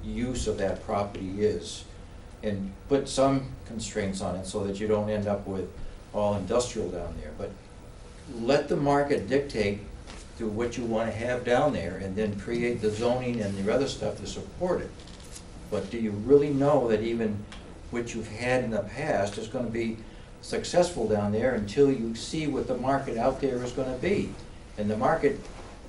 use of that property is, and put some constraints on it so that you don't end up with all industrial down there. But let the market dictate to what you want to have down there, and then create the zoning and the other stuff to support it. But do you really know that even what you've had in the past is going to be successful down there until you see what the market out there is going to be? And the market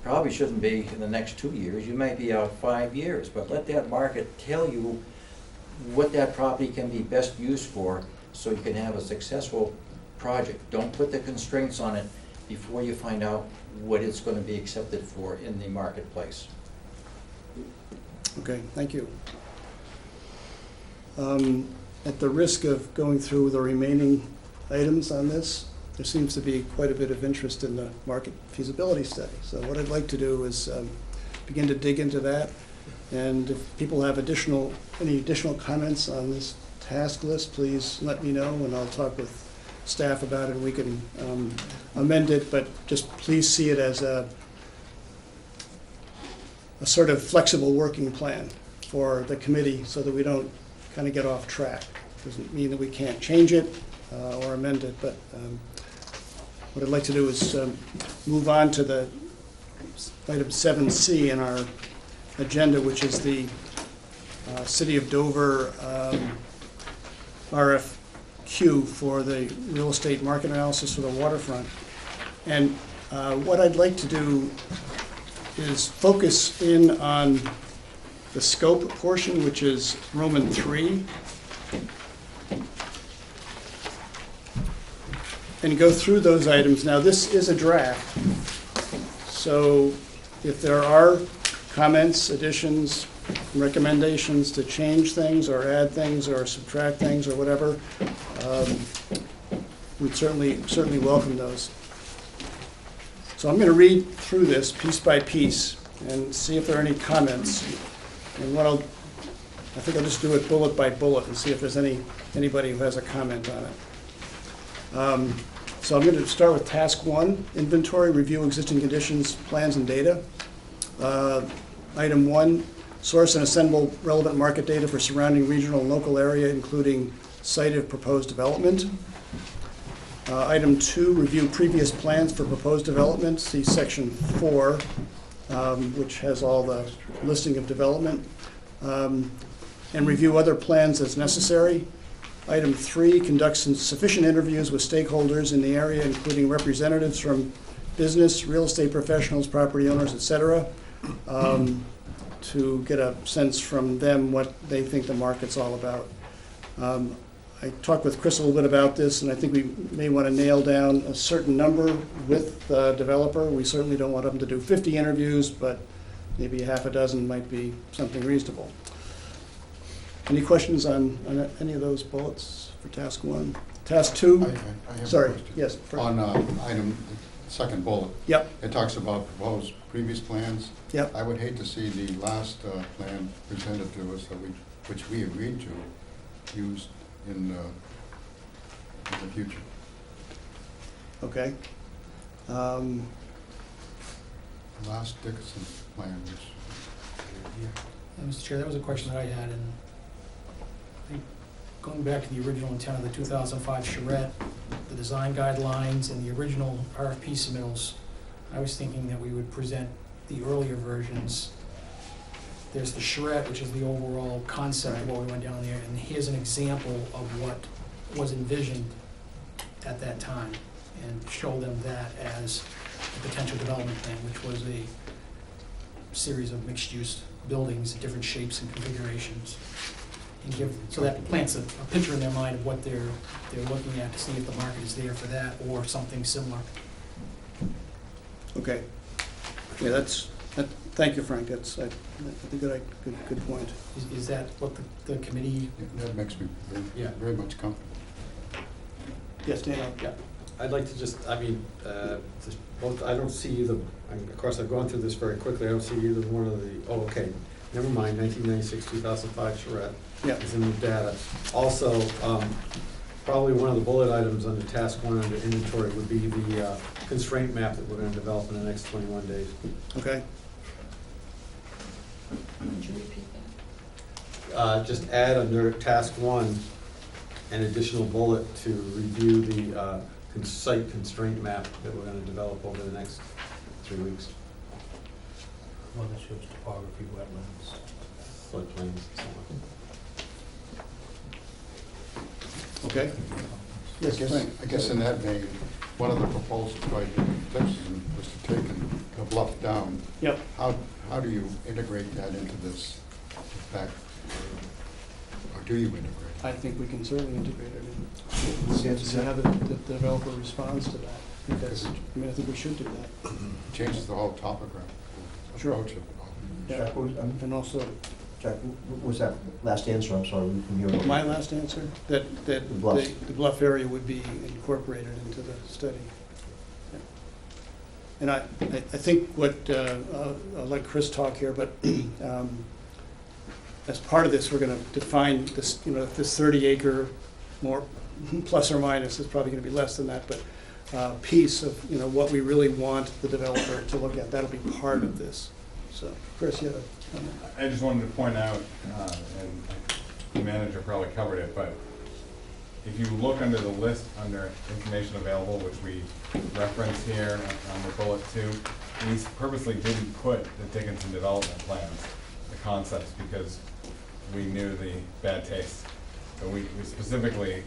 probably shouldn't be in the next 2 years. You may be out 5 years, but let that market tell you what that property can be best used for, so you can have a successful project. Don't put the constraints on it before you find out what it's going to be accepted for in the marketplace. Okay, thank you. At the risk of going through the remaining items on this, there seems to be quite a bit of interest in the market feasibility study. So what I'd like to do is begin to dig into that. And if people have any additional comments on this task list, please let me know, and I'll talk with staff about it, and we can amend it. But just please see it as a sort of flexible working plan for the committee, so that we don't kind of get off track. Doesn't mean that we can't change it or amend it, but what I'd like to do is move on to the item 7C in our agenda, which is the City of Dover RFQ for the real estate market analysis for the waterfront. And what I'd like to do is focus in on the scope portion, which is Roman 3, and go through those items. Now, this is a draft, so if there are comments, additions, recommendations to change things or add things or subtract things or whatever, we'd certainly welcome those. So I'm going to read through this piece by piece and see if there are any comments. And I think I'll just do it bullet by bullet and see if there's anybody who has a comment on it. So I'm going to start with task 1, inventory, review existing conditions, plans, and data. Item 1, source and assemble relevant market data for surrounding regional and local area, including site of proposed development. Item 2, review previous plans for proposed development. See Section 4, which has all the listing of development. And review other plans as necessary. Item 3, conduct sufficient interviews with stakeholders in the area, including representatives from business, real estate professionals, property owners, et cetera, to get a sense from them what they think the market's all about. I talked with Chris a little bit about this, and I think we may want to nail down a certain number with the developer. We certainly don't want them to do 50 interviews, but maybe half a dozen might be something reasonable. Any questions on any of those bullets for task 1? Task 2? I have Sorry, a question. yes. On item, second bullet. Yep, It talks about proposed previous plans. yep. I would hate to see the last plan presented to us, which we agreed to, used in the future. Okay. The last Dickinson plan, which, Mr. Chair, that was a question that I had, and I think going back to the original intent of the 2005 charrette, the design guidelines and the original RFP submittals, I was thinking that we would present the earlier versions. There's the charrette, which is the overall concept of what we went down there, and here's an example of what was envisioned at that time, and show them that as a potential development plan, which was a series of mixed-use buildings in different shapes and configurations. And give, so that plants a picture in their mind of what they're looking at to see if the market is there for that or something similar. Okay. Yeah, thank you, Frank. That's a good point. Is that what the committee? that makes me Yeah. very much comfortable. Yes, Dana? Yeah, I'd like to just, both, I don't see either, of course, I've gone through this very quickly, I don't see either one of the, oh, okay, never mind, 1996, 2005 charrette Yeah. is in the data. Also, probably one of the bullet items under task 1 under inventory would be the constraint map that we're gonna develop in the next 21 days. Okay. Would you repeat that? Just add under task 1 an additional bullet to review the site constraint map that we're gonna develop over the next 3 weeks. One that shows topography, wetlands. Floodplains and so on. Okay. Yes, Frank? I guess in that vein, one of the proposals by Dickinson was to take the bluff down. Yep. How do you integrate that into this back, or do you integrate? I think we can certainly integrate it in. See how the developer responds to that. I think we should do that. Changes the whole topographical Sure. approach of it all. Yeah. And also, Jack, what was that last answer? I'm sorry, we can hear. my last answer, that the bluff area would be incorporated into the study. Yeah. And I think what, I'll let Chris talk here, but as part of this, we're going to define this, if this 30-acre, more plus or minus, it's probably going to be less than that, but piece of, what we really want the developer to look at. That'll be part of this. So, Chris, you have a comment? I just wanted to point out, and the manager probably covered it, but if you look under the list under information available, which we reference here on the bullet 2, we purposely didn't put the Dickinson development plans, the concepts, because we knew the bad taste. So we specifically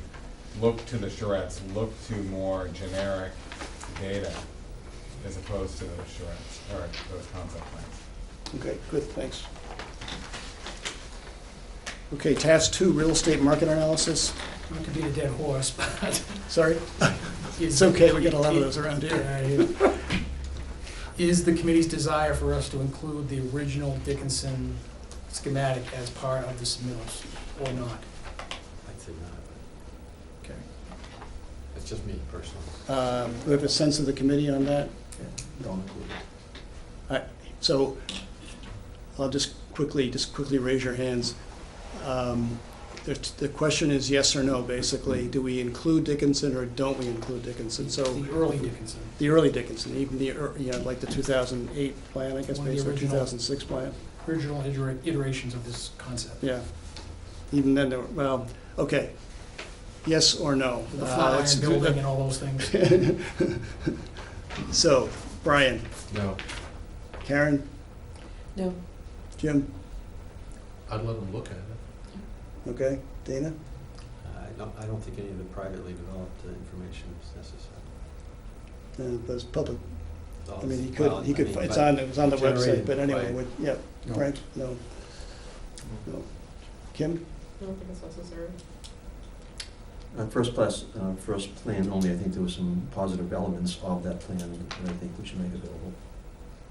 looked to the charrettes, looked to more generic data as opposed to those charrettes, or those concept plans. Okay, good, thanks. Okay, task 2, real estate market analysis. Not to beat a dead horse, but. Sorry? It's okay, we get a lot of those around here. Is the committee's desire for us to include the original Dickinson schematic as part of the submittals, or not? I'd say not. Okay. That's just me personally. We have a sense of the committee on that? Don't include it. So I'll just quickly raise your hands. The question is yes or no, basically. Do we include Dickinson or don't we include Dickinson? So The early Dickinson. the early Dickinson, even like the 2008 plan, I guess, One of the basically original. 2006 plan. Original iterations of this concept. Yeah. Even then, okay. Yes or no? The flat It's- iron building and all those things. So, Brian, No. Karen, No, Jim, I'd let them look at it. okay, Dana? I don't think any of the privately developed information is necessary. But it's public. Well, I mean, he well, could, I mean, it's but on, it was on the website, generated but anyway, by- yeah, No. Frank, no. No. Kim? I don't think it's necessary. First plan only, I think there was some positive elements of that plan that I think we should make available.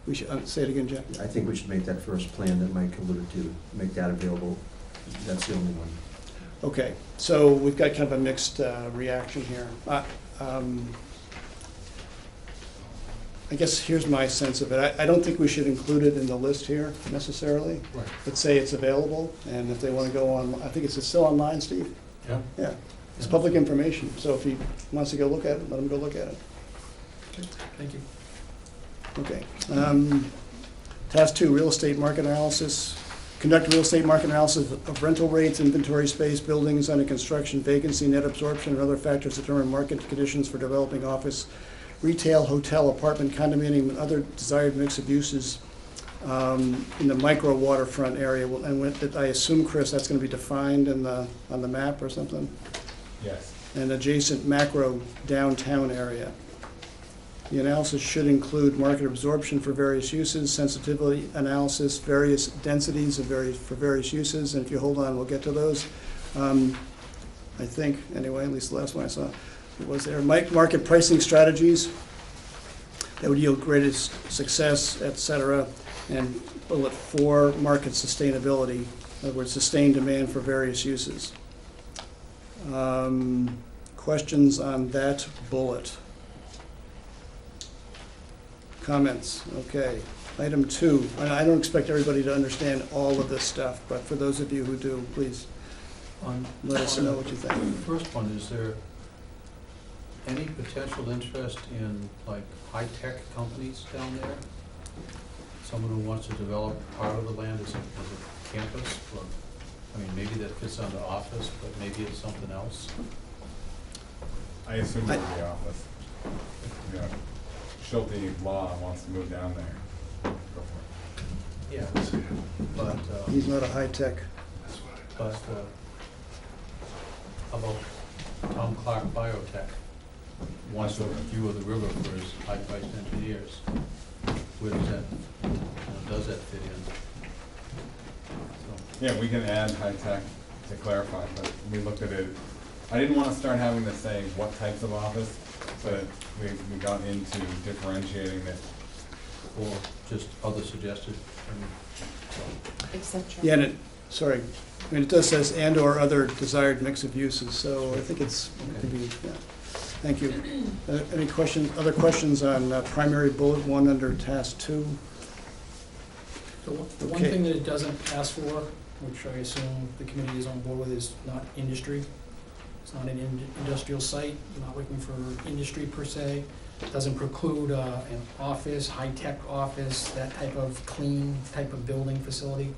We should, say it again, Jack. I think we should make that first plan that Mike alluded to, make that available. That's the only one. Okay, so we've got kind of a mixed reaction here. I guess here's my sense of it. I don't think we should include it in the list here necessarily, Right. but say it's available, and if they want to go on, I think it's still online, Steve? Yeah. Yeah, it's public information, so if he wants to go look at it, let him go look at it. Thank you. Okay. Task 2, real estate market analysis. Conduct real estate market analysis of rental rates, inventory space, buildings under construction, vacancy, net absorption, and other factors to determine market conditions for developing office, retail, hotel, apartment, condominium, and other desired mix of uses in the micro waterfront area. And I assume, Chris, that's going to be defined in on the map or something? Yes. And adjacent macro downtown area. The analysis should include market absorption for various uses, sensitivity analysis, various densities of for various uses, and if you hold on, we'll get to those. I think, anyway, at least the last one I saw, it was there. Market pricing strategies that would yield greatest success, et cetera. And bullet 4, market sustainability, in other words, sustained demand for various uses. Questions on that bullet? Comments? Okay. Item 2. I don't expect everybody to understand all of this stuff, but for those of you who do, please let us know what you think. The first one, is there any potential interest in like high-tech companies down there? Someone who wants to develop part of the land as a campus? Or, I mean, maybe that fits under office, but maybe it's something else. I assume it would be office. Yeah. Schulte Law wants to move down there. Go for it. Yeah, but, He's not a high-tech. but, how about Tom Clark Biotech? Wants a view of the river for his high-priced engineers. Where does that fit in? So, Yeah, we can add high tech to clarify, but we looked at it. I didn't want to start having to say what types of office, but we got into differentiating it. or just other suggested, I mean, so. etc. Yeah, and I mean, it does says and/or other desired mix of uses, so I think it could be, yeah. Thank you. Any questions, other questions on primary bullet 1 under task 2? The one Okay. thing that it doesn't ask for, which I assume the committee is on board with, is not industry. It's not an industrial site, we're not looking for industry per se. It doesn't preclude an office, high-tech office, that type of clean type of building facility,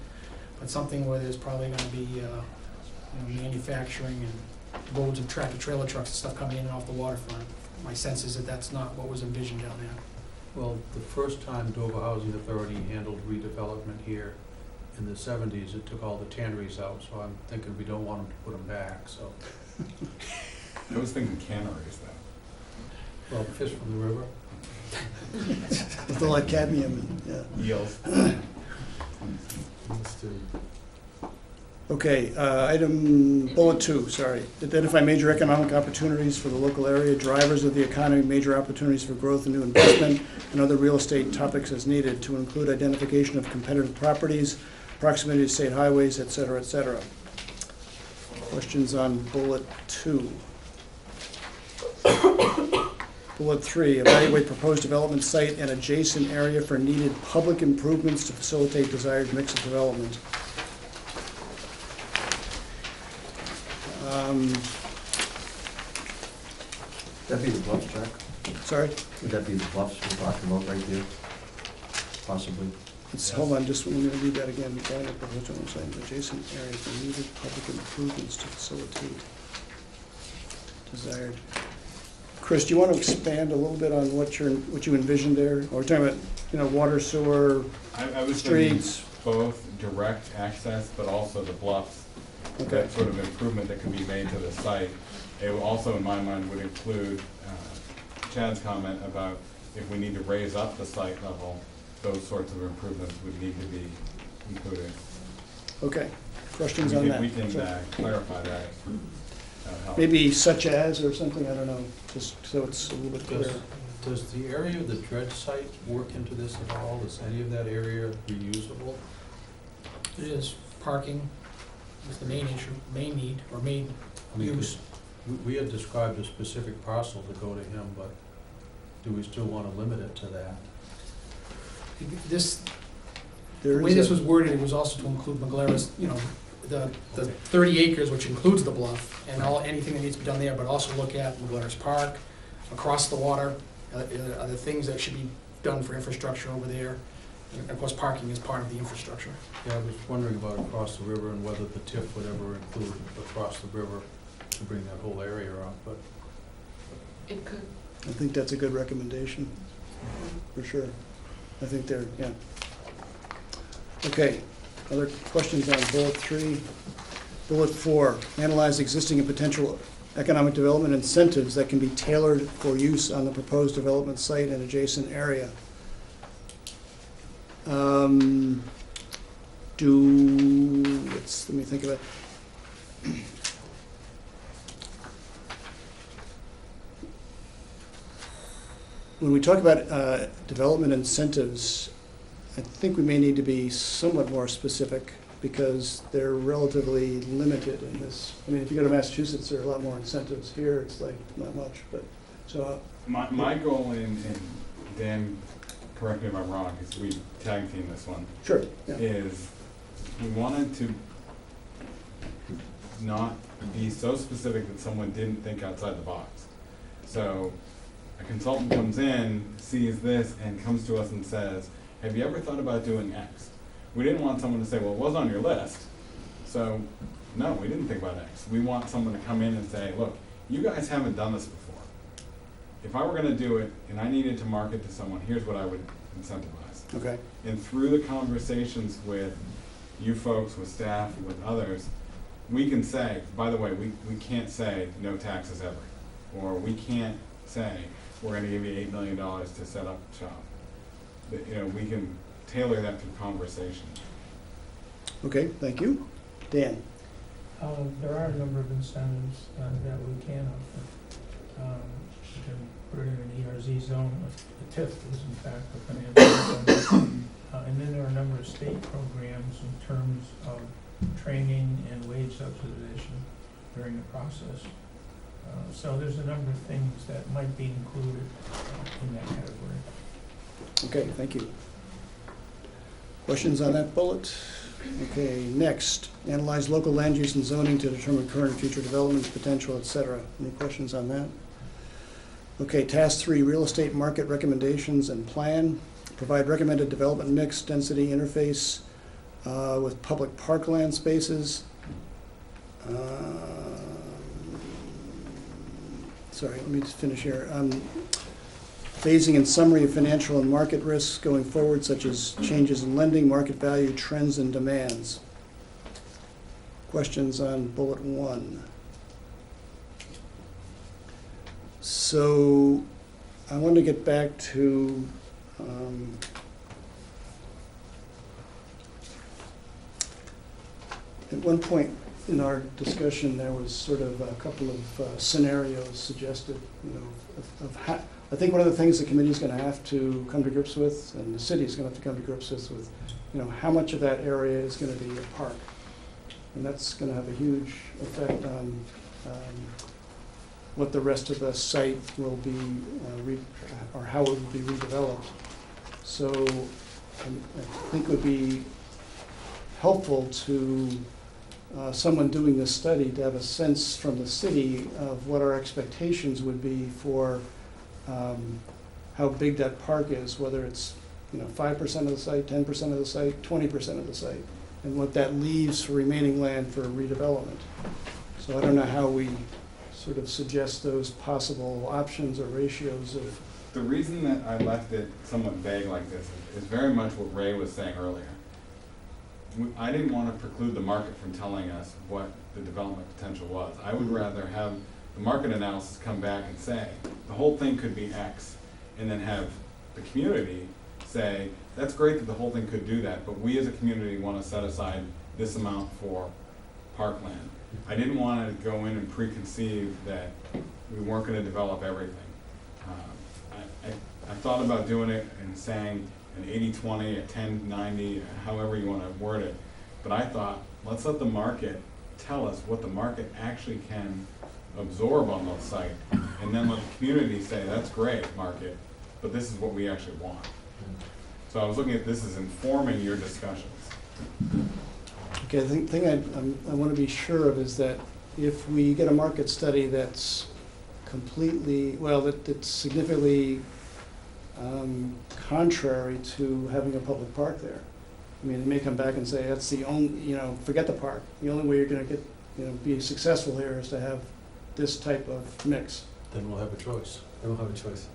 but something where there's probably gonna be manufacturing and loads of tractor-trailer trucks and stuff coming in and off the waterfront. My sense is that that's not what was envisioned down there. Well, the first time Dover Housing Authority handled redevelopment here in the 70s, it took all the tanneries out, so I'm thinking we don't want them to put them back, so. I was thinking canneries though. Well, fish from the river. With all that cadmium, yeah. Eels. Okay, item, bullet 2, sorry. Identify major economic opportunities for the local area, drivers of the economy, major opportunities for growth and new investment, and other real estate topics as needed, to include identification of competitive properties, proximity to state highways, et cetera, et cetera. Questions on bullet 2? Bullet 3, evaluate proposed development site and adjacent area for needed public improvements to facilitate desired mix of development. That'd be the bluffs, Jack? Sorry, Would that be the bluffs we're talking about right there? Possibly. hold on, just let me read that again. Evaluate proposed development site and adjacent area for needed public improvements to facilitate desired. Chris, do you want to expand a little bit on what you envisioned there? Or we're talking about, water, sewer, I was thinking streets? both direct access, but also the bluffs, Okay, that sort of improvement that can be made to the site. It also, in my mind, would include Chad's comment about if we need to raise up the site level, those sorts of improvements would need to be included. okay. Questions on that? We can clarify that. Help. Maybe such as or something, I don't know, just so it's a little bit clearer. Does the area of the dredge site work into this at all? Is any of that area reusable? It is parking is the main issue, main need, or main I mean, 'cause use. we had described a specific parcel to go to him, but do we still want to limit it to that? This, There the way is this a- was worded, it was also to include McGlarry's, the Okay. 30 acres, which includes the bluff, and anything that needs to be done there, but also look at McGlarry's Park, across the water, are the things that should be done for infrastructure over there. And of course, parking is part of the infrastructure. Yeah, I was wondering about across the river and whether the TIF would ever include across the river to bring that whole area up, but It could. I think that's a good recommendation, for sure. I think yeah. Okay, other questions on bullet 3? Bullet 4, analyze existing and potential economic development incentives that can be tailored for use on the proposed development site and adjacent area. Let me think of it. When we talk about development incentives, I think we may need to be somewhat more specific because they're relatively limited in this. I mean, if you go to Massachusetts, there are a lot more incentives. Here, it's like not much, but, so. My goal in Dan, correct me if I'm wrong, because we tag team this one, Sure, yeah. is we wanted to not be so specific that someone didn't think outside the box. So a consultant comes in, sees this, and comes to us and says, have you ever thought about doing X? We didn't want someone to say, well, it was on your list. So, no, we didn't think about X. We want someone to come in and say, look, you guys haven't done this before. If I were gonna do it and I needed to market to someone, here's what I would incentivize. Okay, And through the conversations with you folks, with staff, with others, we can say, by the way, we can't say no taxes ever. Or we can't say, we're gonna give you $8 million to set up shop. We can tailor that through conversation. okay, thank you. Dan? There are a number of incentives that we can offer. You can put it in an ERZ zone. The TIF is in fact a financial incentive. And then there are a number of state programs in terms of training and wage subsidization during the process. So there's a number of things that might be included in that category. Okay, thank you. Questions on that bullet? Okay, next, analyze local land use and zoning to determine current and future development potential, et cetera. Any questions on that? Okay, task 3, real estate market recommendations and plan. Provide recommended development mix, density interface with public parkland spaces. Sorry, let me just finish here. Phasing and summary of financial and market risks going forward, such as changes in lending, market value, trends, and demands. Questions on bullet 1? So I want to get back to at one point in our discussion, there was sort of a couple of scenarios suggested, of how, I think one of the things the committee is going to have to come to grips with, and the city is going to have to come to grips with, how much of that area is going to be a park. And that's going to have a huge effect on what the rest of the site will be, or how it will be redeveloped. So I think it would be helpful to someone doing this study to have a sense from the city of what our expectations would be for how big that park is, whether it's 5% of the site, 10% of the site, 20% of the site, and what that leaves for remaining land for redevelopment. So I don't know how we sort of suggest those possible options or ratios of, The reason that I left it somewhat vague like this is very much what Ray was saying earlier. I didn't want to preclude the market from telling us what the development potential was. I would rather have the market analysis come back and say, the whole thing could be X, and then have the community say, that's great that the whole thing could do that, but we as a community want to set aside this amount for parkland. I didn't want to go in and preconceive that we weren't going to develop everything. I thought about doing it and saying an 80-20, a 10-90, however you want to word it, but I thought, let's let the market tell us what the market actually can absorb on those sites, and then let the community say, that's great, market, but this is what we actually want. So I was looking at this as informing your discussions. okay, the thing I want to be sure of is that if we get a market study that's completely, well, that's significantly contrary to having a public park there. I mean, it may come back and say, that's the only, forget the park. The only way you're gonna get, be successful here is to have this type of mix. Then we'll have a choice. They don't have a choice.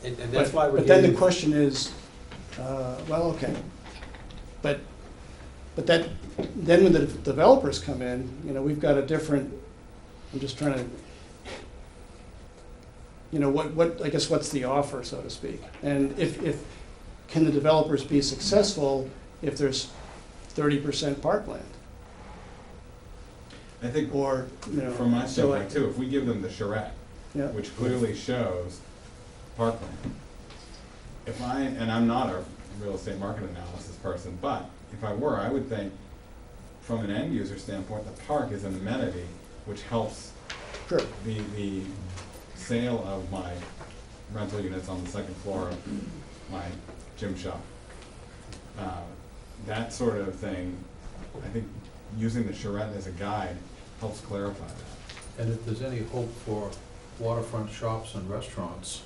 And that's why we're But then the getting, question is, well, okay. But then when the developers come in, we've got a different, I'm just trying to, I guess what's the offer, so to speak? And if can the developers be successful if there's 30% parkland? I think, Or, from my so standpoint too, if we give them the charrette, yeah, which clearly shows parkland. And I'm not a real estate market analysis person, but if I were, I would think, from an end user standpoint, the park is an amenity which helps sure. the sale of my rental units on the second floor of my gym shop. That sort of thing, I think using the charrette as a guide helps clarify that. And if there's any hope for waterfront shops and restaurants,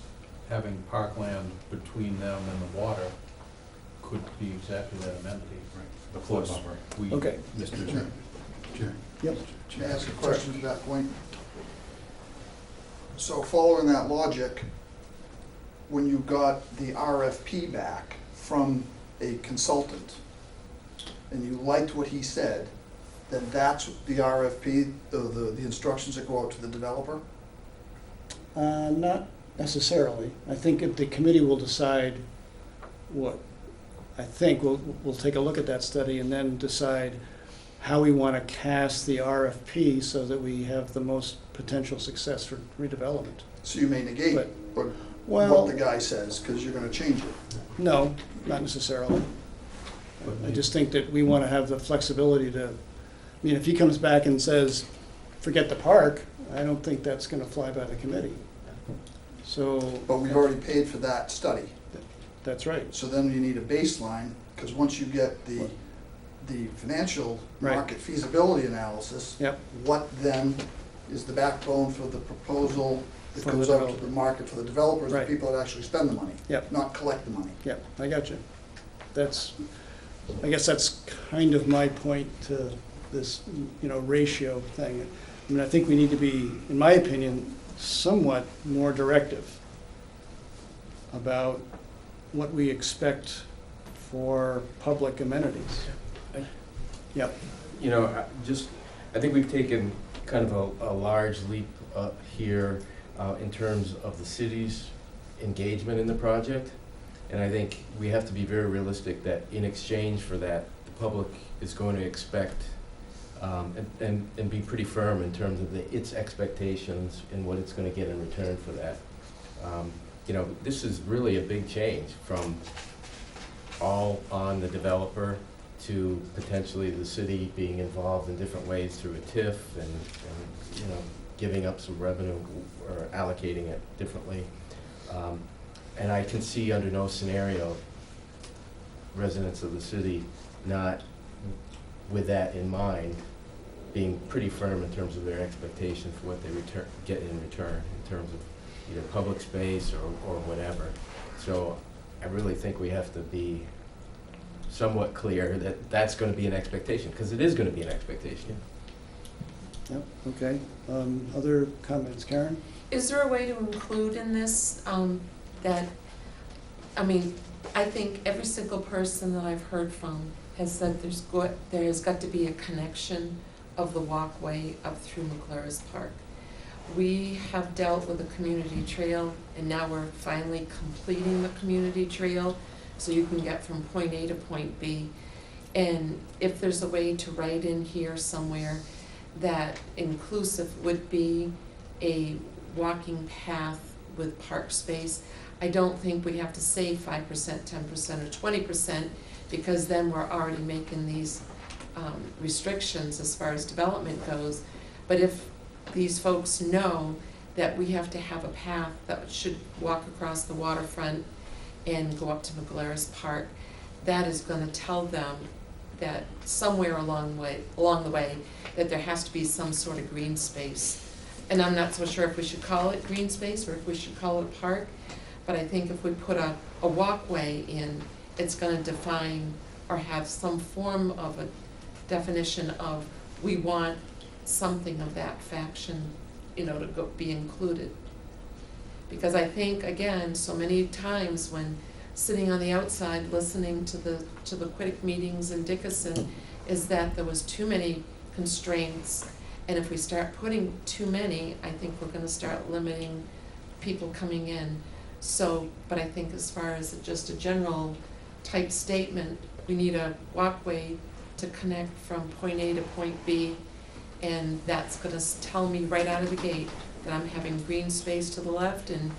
having parkland between them and the water could be exactly that amenity. Right. The Of flow course, buffer. we, Okay. Mr. Chair, Chair. Yep. Can I ask a question to that point? So following that logic, when you got the RFP back from a consultant, and you liked what he said, then that's the RFP, the instructions that go out to the developer? Not necessarily. I think if the committee will decide what, I think we'll take a look at that study and then decide how we want to cast the RFP so that we have the most potential success for redevelopment. So you may negate what Well, the guy says, because you're gonna change it. no, not necessarily. I just think that we want to have the flexibility to, I mean, if he comes back and says, forget the park, I don't think that's going to fly by the committee. So, But we've already paid for that study. that's right. So then you need a baseline, because once you get the financial Right. market feasibility analysis, Yep. what then is the backbone for the proposal that For the goes out to developer. the market for the developers, the Right. people that actually spend the money, Yep. not collect the money? Yeah, I got you. I guess that's kind of my point to this, ratio thing. I mean, I think we need to be, in my opinion, somewhat more directive about what we expect for public amenities. Yep. I think we've taken kind of a large leap here in terms of the city's engagement in the project. And I think we have to be very realistic that in exchange for that, the public is going to expect and be pretty firm in terms of its expectations and what it's going to get in return for that. This is really a big change from all on the developer to potentially the city being involved in different ways through a TIF and giving up some revenue or allocating it differently. And I can see under no scenario residents of the city not, with that in mind, being pretty firm in terms of their expectation for what they get in return in terms of either public space or whatever. So I really think we have to be somewhat clear that that's going to be an expectation, because it is going to be an expectation. Yep, okay. Other comments, Karen? Is there a way to include in this, that, I mean, I think every single person that I've heard from has said there's got to be a connection of the walkway up through McClaris Park. We have dealt with a community trail, and now we're finally completing the community trail, so you can get from point A to point B. And if there's a way to write in here somewhere that inclusive would be a walking path with park space, I don't think we have to say 5%, 10%, or 20%, because then we're already making these restrictions as far as development goes. But if these folks know that we have to have a path that should walk across the waterfront and go up to McGlaris Park, that is gonna tell them that somewhere along the way, that there has to be some sort of green space. And I'm not so sure if we should call it green space or if we should call it a park, but I think if we put a walkway in, it's gonna define or have some form of a definition of, we want something of that faction, to be included. Because I think, again, so many times when sitting on the outside listening to the Quiddick meetings in Dickinson, is that there was too many constraints, and if we start putting too many, I think we're gonna start limiting people coming in. So, but I think as far as just a general type statement, we need a walkway to connect from point A to point B, and that's gonna tell me right out of the gate that I'm having green space to the left and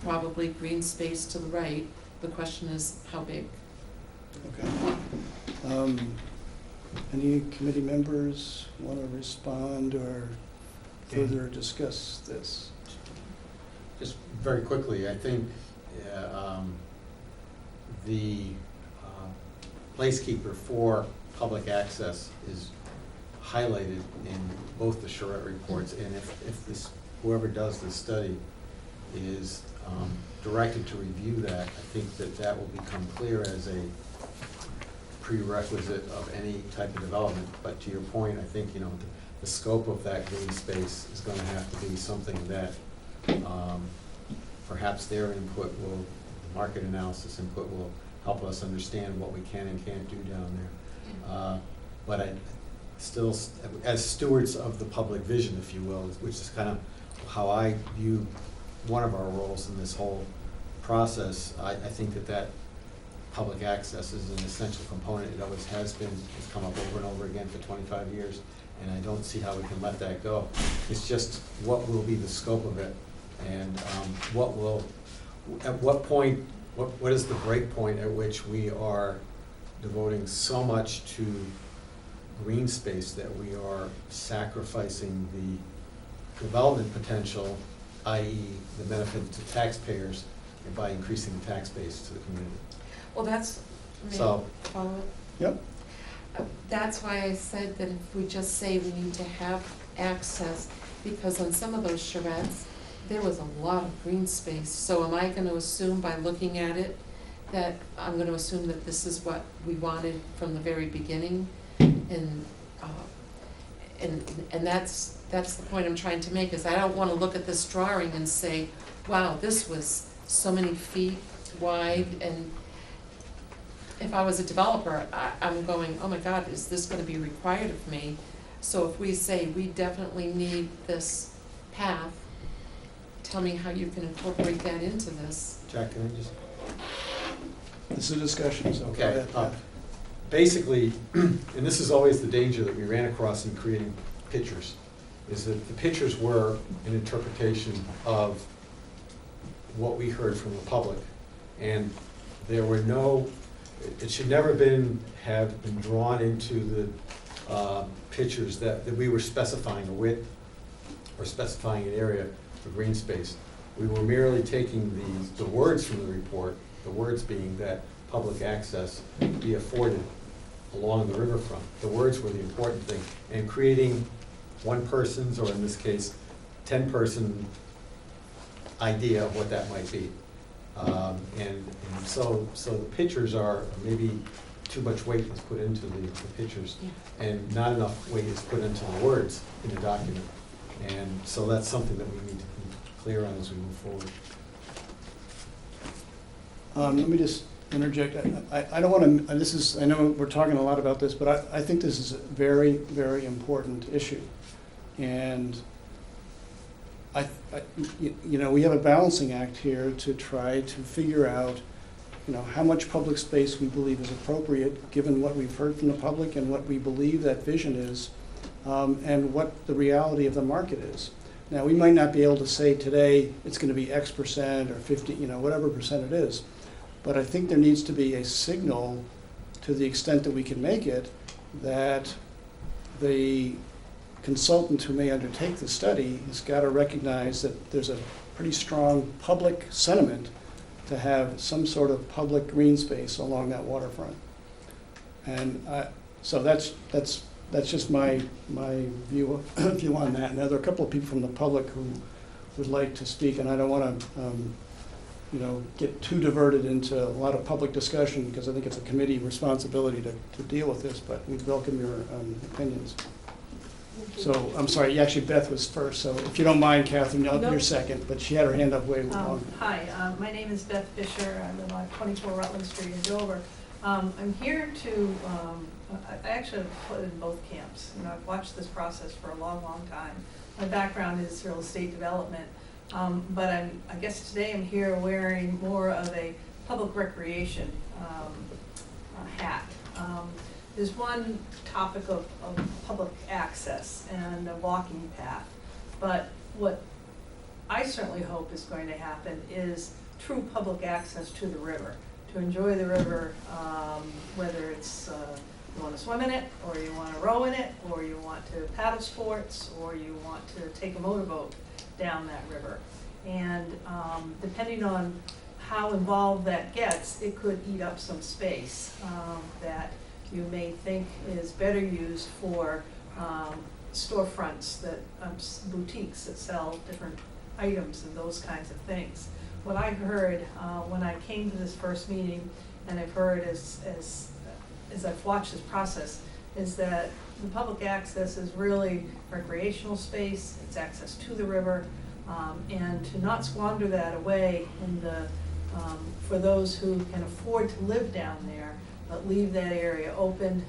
probably green space to the right. The question is how big. Okay. Any committee members want to respond or further discuss this? Just very quickly, I think the placekeeper for public access is highlighted in both the charrette reports, and if this, whoever does this study is directed to review that, I think that will become clear as a prerequisite of any type of development. But to your point, I think, the scope of that green space is gonna have to be something that perhaps their input will, market analysis input will help us understand what we can and can't do down there. But I still, as stewards of the public vision, if you will, which is kind of how I view one of our roles in this whole process, I think that public access is an essential component. It always has been. It's come up over and over again for 25 years, and I don't see how we can let that go. It's just what will be the scope of it, and at what point, what is the break point at which we are devoting so much to green space that we are sacrificing the development potential, i.e. the benefit to taxpayers, by increasing the tax base to the community. Well, that's, So, follow up? Yep. That's why I said that if we just say we need to have access, because on some of those charrettes, there was a lot of green space. So am I gonna assume by looking at it, that I'm gonna assume that this is what we wanted from the very beginning? And that's the point I'm trying to make, is I don't wanna look at this drawing and say, wow, this was so many feet wide, and if I was a developer, I'm going, oh my God, is this gonna be required of me? So if we say we definitely need this path, tell me how you can incorporate that into this. Jack, can I just? This is a discussion, so go Okay. ahead. Basically, and this is always the danger that we ran across in creating pictures, is that the pictures were an interpretation of what we heard from the public. And there were no, it should never have been drawn into the pictures that we were specifying a width or specifying an area for green space. We were merely taking the words from the report, the words being that public access be afforded along the riverfront. The words were the important thing, and creating one person's, or in this case, 10-person idea of what that might be. And so the pictures are maybe too much weight is put into the pictures, and not enough weight is put into the words in the document. And so that's something that we need to be clear on as we move forward. Let me just interject. I don't want to, this is, I know we're talking a lot about this, but I think this is a very, very important issue. And you know, we have a balancing act here to try to figure out, you know, how much public space we believe is appropriate, given what we've heard from the public and what we believe that vision is, and what the reality of the market is. Now, we might not be able to say today it's going to be X percent or 50, you know, whatever percent it is. But I think there needs to be a signal, to the extent that we can make it, that the consultant who may undertake the study has got to recognize that there's a pretty strong public sentiment to have some sort of public green space along that waterfront. And so that's just my view on that. Now, there are a couple of people from the public who would like to speak, and I don't want to you know, get too diverted into a lot of public discussion, because I think it's a committee responsibility to deal with this, but we welcome your opinions. So, I'm sorry, actually Beth was first, so if you don't mind, Catherine, you're second, but she had her hand up way long. Hi, my name is Beth Fisher. I live on 24 Rutland Street in Dover. I'm here to, I actually have put in both camps. You know, I've watched this process for a long, long time. My background is real estate development, but I guess today I'm here wearing more of a public recreation hat. There's one topic of public access and a walking path, but what I certainly hope is going to happen is true public access to the river, to enjoy the river, whether it's you want to swim in it, or you want to row in it, or you want to paddle sports, or you want to take a motorboat down that river. And depending on how involved that gets, it could eat up some space that you may think is better used for storefronts, that boutiques that sell different items and those kinds of things. What I heard when I came to this first meeting, and I've heard as I've watched this process, is that the public access is really recreational space, it's access to the river, and to not squander that away in the, for those who can afford to live down there, but leave that area open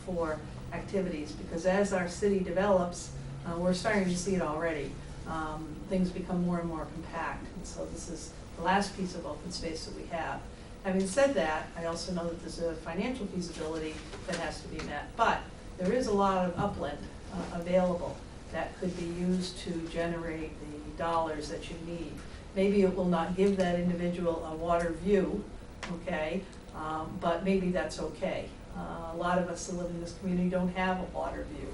for activities. Because as our city develops, we're starting to see it already. Things become more and more compact, and so this is the last piece of open space that we have. Having said that, I also know that there's a financial feasibility that has to be met, but there is a lot of upland available that could be used to generate the dollars that you need. Maybe it will not give that individual a water view, okay, but maybe that's okay. A lot of us who live in this community don't have a water view,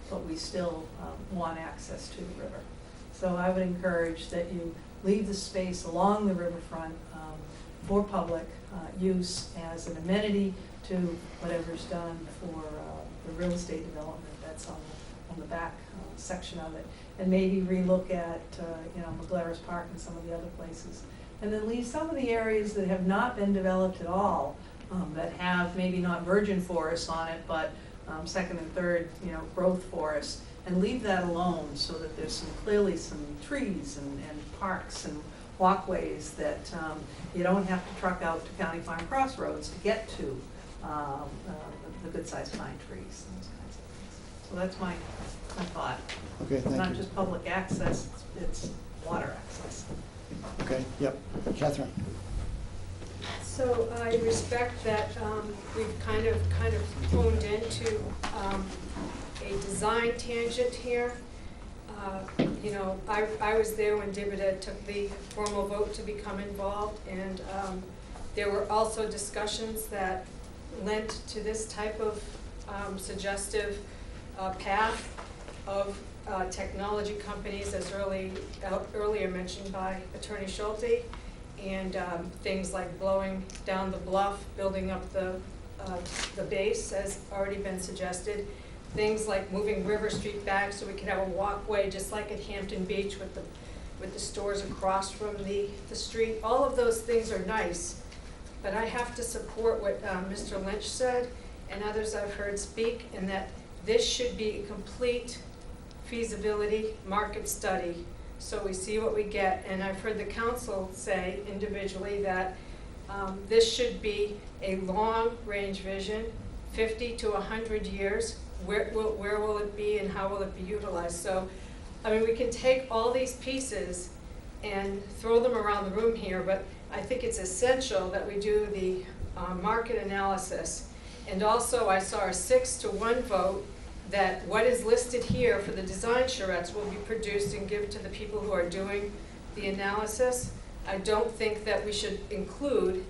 but we still want access to the river. So I would encourage that you leave the space along the riverfront for public use as an amenity to whatever's done for the real estate development that's on the back section of it. And maybe relook at you know, McGlarus Park and some of the other places. And then leave some of the areas that have not been developed at all, that have maybe not virgin forests on it, but second and third, you know, growth forests, and leave that alone so that there's clearly some trees and parks and walkways that you don't have to truck out to County Farm Crossroads to get to the good-sized pine trees and those kinds of things. So that's my thought. Okay, thank you. Not just public access, it's water access. Okay, yep. Catherine. So I respect that we've kind of honed into a design tangent here. You know, I was there when DIBIDA took the formal vote to become involved, and there were also discussions that lent to this type of suggestive path of technology companies, as earlier mentioned by Attorney Schulte, and things like blowing down the bluff, building up the base, has already been suggested. Things like moving River Street back so we could have a walkway, just like at Hampton Beach with the stores across from the street. All of those things are nice, but I have to support what Mr. Lynch said, and others I've heard speak, and that this should be a complete feasibility market study, so we see what we get. And I've heard the council say individually that this should be a long-range vision, 50 to 100 years. Where will it be and how will it be utilized? So, I mean, we can take all these pieces and throw them around the room here, but I think it's essential that we do the market analysis. And also, I saw a 6-to-1 vote that what is listed here for the design charrettes will be produced and given to the people who are doing the analysis. I don't think that we should include,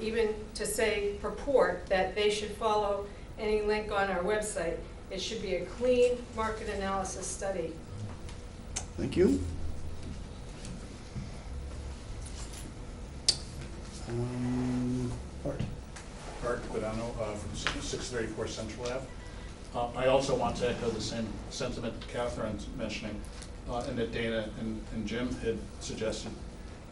even to say purport, that they should follow any link on our website. It should be a clean market analysis study. Thank you. Art. Art Guadano from 634 Central Ave. I also want to echo the same sentiment Catherine's mentioning, and that Dana and Jim had suggested.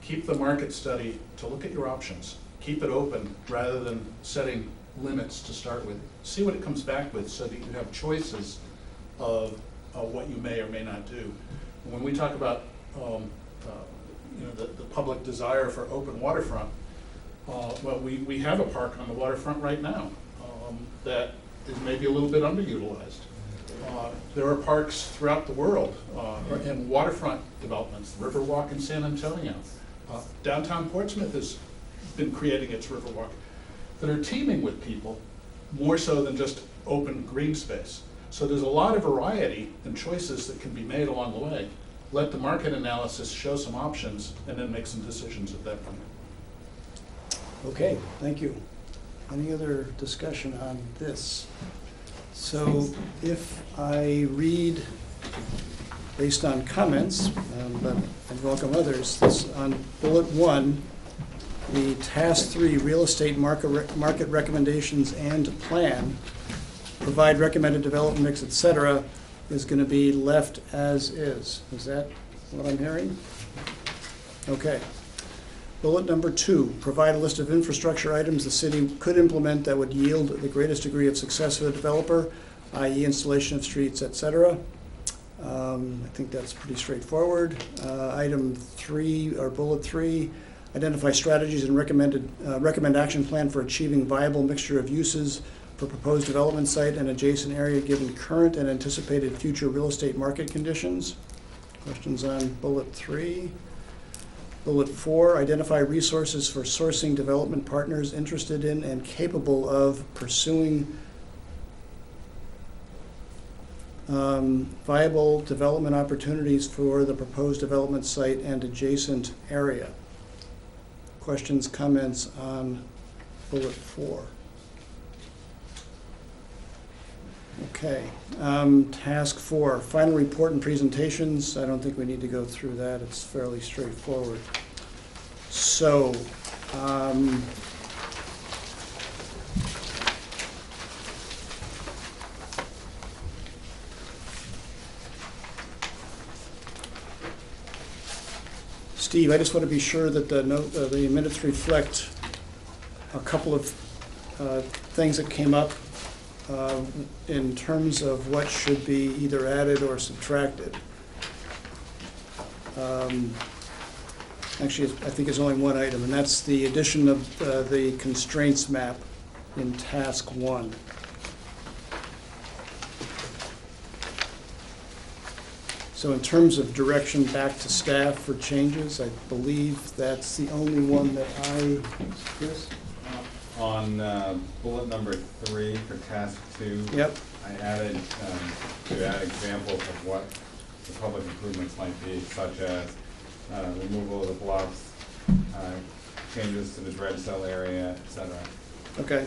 Keep the market study to look at your options. Keep it open rather than setting limits to start with. See what it comes back with so that you have choices of what you may or may not do. When we talk about the public desire for open waterfront, well, we have a park on the waterfront right now that is maybe a little bit underutilized. There are parks throughout the world and waterfront developments, Riverwalk in San Antonio. Downtown Portsmouth has been creating its Riverwalk that are teeming with people, more so than just open green space. So there's a lot of variety and choices that can be made along the way. Let the market analysis show some options and then make some decisions at that point. Okay, thank you. Any other discussion on this? So if I read based on comments, but I welcome others, this on bullet 1, the task 3, real estate market recommendations and plan, provide recommended development mix, et cetera, is going to be left as is. Is that what I'm hearing? Okay. Bullet number 2, provide a list of infrastructure items the city could implement that would yield the greatest degree of success for the developer, i.e. installation of streets, et cetera. I think that's pretty straightforward. Item 3, or bullet 3, identify strategies and recommend action plan for achieving viable mixture of uses for proposed development site and adjacent area given current and anticipated future real estate market conditions. Questions on bullet 3? Bullet 4, identify resources for sourcing development partners interested in and capable of pursuing viable development opportunities for the proposed development site and adjacent area. Questions, comments on bullet 4? Okay. Task 4, final report and presentations. I don't think we need to go through that. It's fairly straightforward. So, Steve, I just want to be sure that the minutes reflect a couple of things that came up in terms of what should be either added or subtracted. Actually, I think there's only one item, and that's the addition of the constraints map in task 1. So in terms of direction back to staff for changes, I believe that's the only one that Chris? On bullet number 3 for task 2, Yep. I added to add examples of what the public improvements might be, such as removal of the bluffs, changes to the dredge cell area, etc. Okay,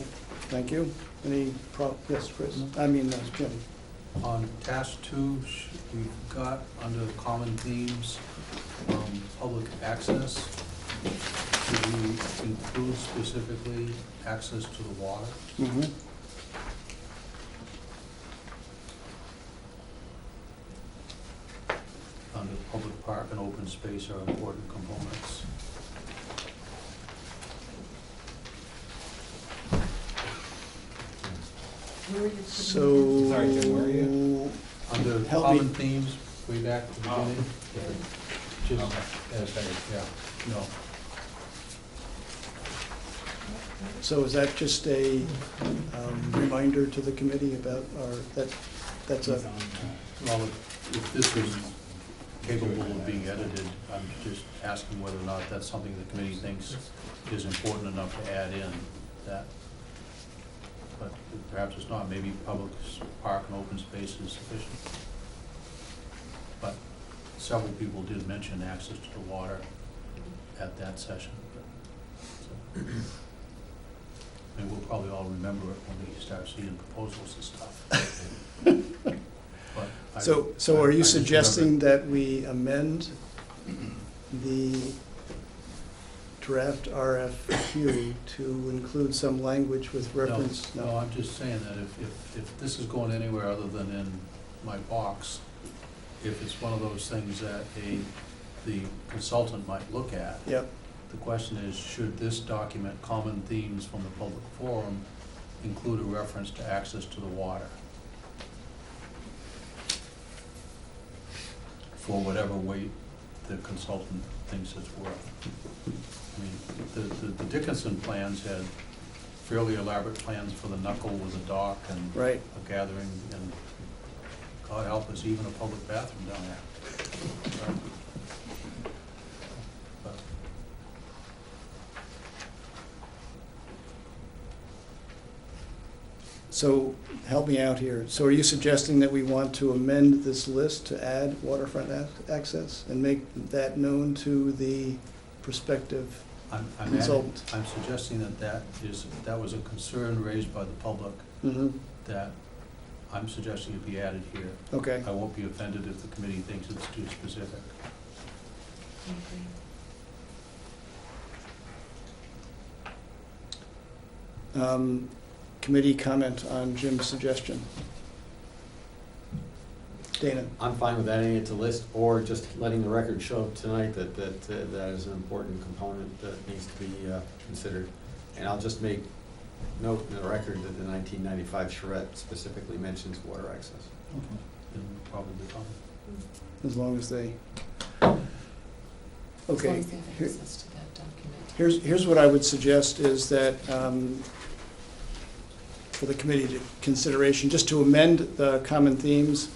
thank you. Any yes, Chris? I mean, Jim. On task 2, we've got under common themes, public access. Should we include specifically access to the water? Mm-hmm. Under public park and open space are important components. Where are you putting So. Sorry, Jim, where are you? Under Help common me. themes, way back to the beginning. Just, yeah, no. So is that just a reminder to the committee about that's a, Well, if this is capable of being edited, I'm just asking whether or not that's something the committee thinks is important enough to add in that. But perhaps it's not, maybe public park and open space is sufficient. But several people did mention access to the water at that session. So, and we'll probably all remember it when we start seeing proposals and stuff. But so are I you just suggesting remember- that we amend the draft RFQ to include some language with reference? No, I'm just saying that if this is going anywhere other than in my box, if it's one of those things that the consultant might look at, Yep, the question is, should this document, Common Themes from the Public Forum, include a reference to access to the water? For whatever weight the consultant thinks it's worth. I mean, the Dickinson plans had fairly elaborate plans for the knuckle with a dock and right. a gathering, and God help us, even a public bathroom down there. Right? But So help me out here. So are you suggesting that we want to amend this list to add waterfront access and make that known to the prospective consultant? I'm suggesting that was a concern raised by the public, Mm-hmm, that I'm suggesting it be added here. okay. I won't be offended if the committee thinks it's too specific. Committee comment on Jim's suggestion. Dana? I'm fine with adding it to list, or just letting the record show tonight that is an important component that needs to be considered. And I'll just make note in the record that the 1995 charrette specifically mentions water access. Then probably fine. As long as they, As long okay. as they have Here- access to that document. Here's what I would suggest is that, for the committee to consideration, just to amend the common themes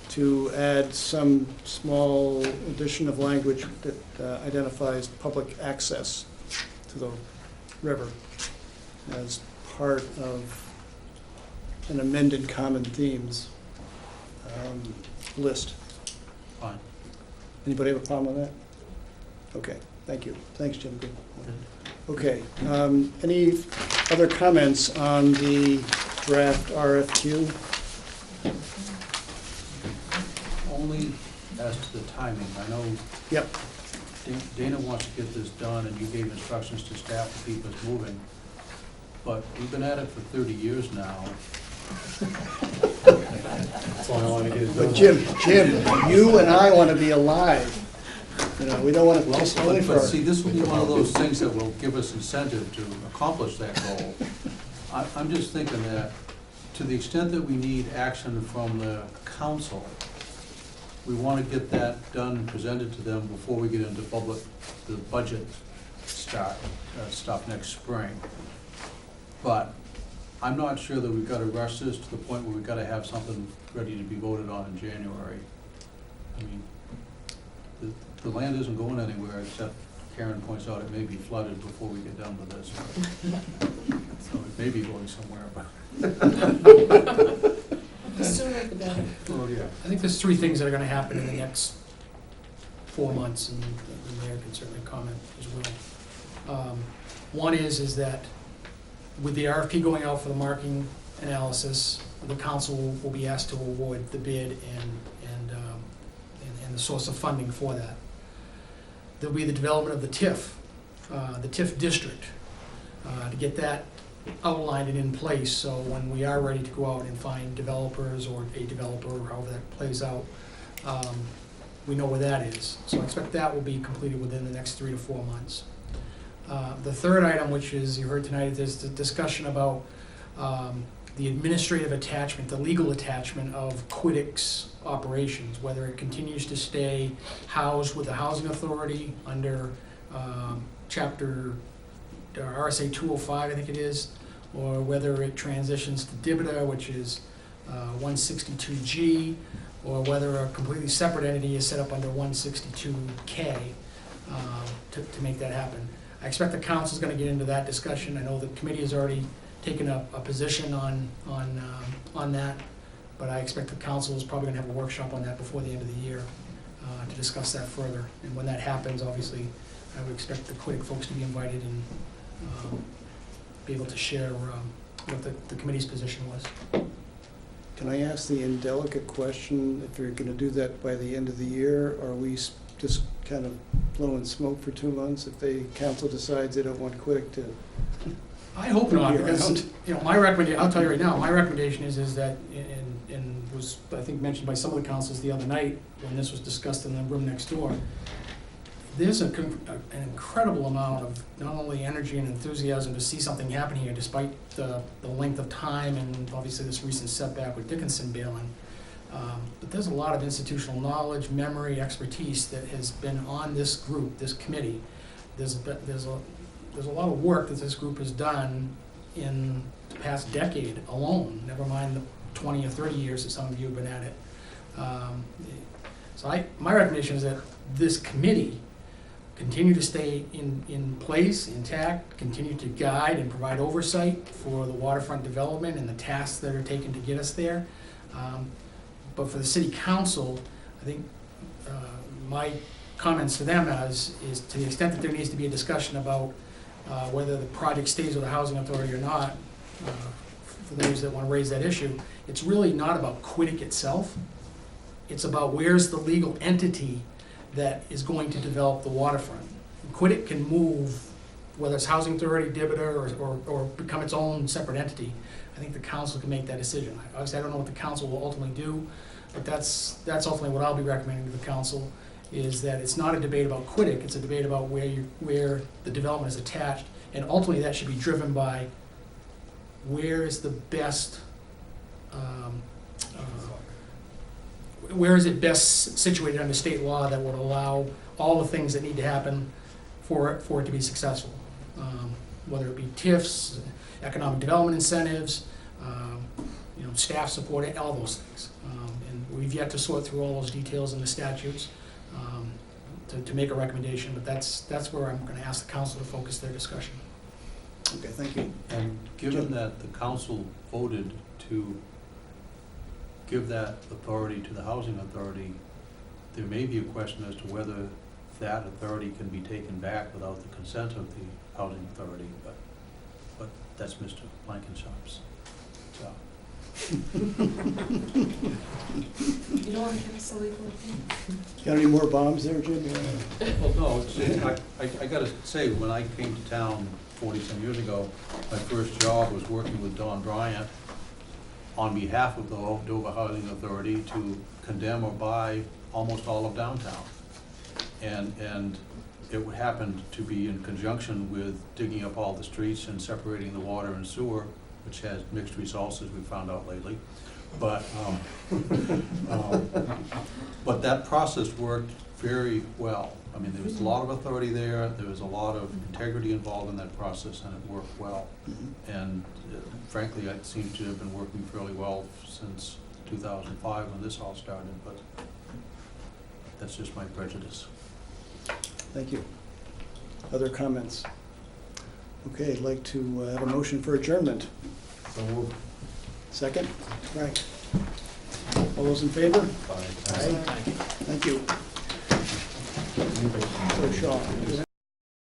to add some small addition of language that identifies public access to the river as part of an amended common themes list. Fine. Anybody have a problem with that? Okay, thank you. Thanks, Jim. Good. Okay, any other comments on the draft RFQ? Only as to the timing, I know Yep, Dana wants to get this done, and you gave instructions to staff to keep us moving, but we've been at it for 30 years now. That's why I want to get it done. but Jim, you and I want to be alive. You know, we don't want to Well, just only for. but see, this will be one of those things that will give us incentive to accomplish that goal. I'm just thinking that, to the extent that we need action from the council, we want to get that done and presented to them before we get into the budget stuff next spring. But I'm not sure that we've got to rush this to the point where we've got to have something ready to be voted on in January. I mean, the land isn't going anywhere, except Karen points out it may be flooded before we get done with this. So it may be going somewhere, but. The sooner the better. Oh, yeah. I think there's three things that are gonna happen in the next 4 months, and the mayor can certainly comment as well. One is that with the RFP going out for the marking analysis, the council will be asked to award the bid and the source of funding for that. There'll be the development of the TIF district, to get that outlined and in place, so when we are ready to go out and find developers or a developer, or however that plays out, we know where that is. So I expect that will be completed within the next 3 to 4 months. The third item, which is, you heard tonight, is the discussion about the administrative attachment, the legal attachment of Quidic's operations, whether it continues to stay housed with the Housing Authority under Chapter RSA 205, I think it is, or whether it transitions to DIBTA, which is 162G, or whether a completely separate entity is set up under 162K to make that happen. I expect the council's going to get into that discussion. I know the committee has already taken a position on that, but I expect the council is probably going to have a workshop on that before the end of the year to discuss that further. And when that happens, obviously, I would expect the Quidic folks to be invited and be able to share what the committee's position was. Can I ask the indelicate question, if you're going to do that by the end of the year, are we just kind of blowing smoke for 2 months if the council decides they don't want Quiddick to? I hope not, be because, around? my recommendation, I'll tell you right now, my recommendation is that, and was, I think, mentioned by some of the councils the other night when this was discussed in the room next door, there's an incredible amount of not only energy and enthusiasm to see something happen here, despite the length of time and obviously this recent setback with Dickinson bailing. But there's a lot of institutional knowledge, memory, expertise that has been on this group, this committee. There's a lot of work that this group has done in the past decade alone, never mind the 20 or 30 years that some of you have been at it. So my recommendation is that this committee continue to stay in place, intact, continue to guide and provide oversight for the waterfront development and the tasks that are taken to get us there. But for the city council, I think my comments to them is to the extent that there needs to be a discussion about whether the project stays with the housing authority or not, for those that want to raise that issue, it's really not about Quiddick itself. It's about where's the legal entity that is going to develop the waterfront. Quiddick can move, whether it's housing authority, DIBTA, or become its own separate entity. I think the council can make that decision. Obviously, I don't know what the council will ultimately do, but that's ultimately what I'll be recommending to the council, is that it's not a debate about Quiddick, it's a debate about where the development is attached, and ultimately that should be driven by where is the best, where is it best situated under state law that would allow all the things that need to happen for it to be successful, whether it be TIFs, economic development incentives, staff support, all those things. And we've yet to sort through all those details in the statutes to make a recommendation, but that's where I'm going to ask the council to focus their discussion. Okay, thank you. And given that the council voted to give that authority to the housing authority, there may be a question as to whether that authority can be taken back without the consent of the housing authority, but that's Mr. Blankenshop's job. You don't want to give us a legal opinion? Got any more bombs there, Jim? Well, no, I gotta say, when I came to town 40-some years ago, my first job was working with Don Bryant on behalf of the Dover Housing Authority to condemn or buy almost all of downtown. And it happened to be in conjunction with digging up all the streets and separating the water and sewer, which has mixed results, as we found out lately. But but that process worked very well. I mean, there was a lot of authority there, there was a lot of integrity involved in that process, and it worked well. And frankly, it seems to have been working fairly well since 2005 when this all started, but that's just my prejudice. Thank you. Other comments? Okay, I'd like to have a motion for adjournment. So moved. Second? Right. All those in favor? Aye. Aye. Thank you. So, Shaw.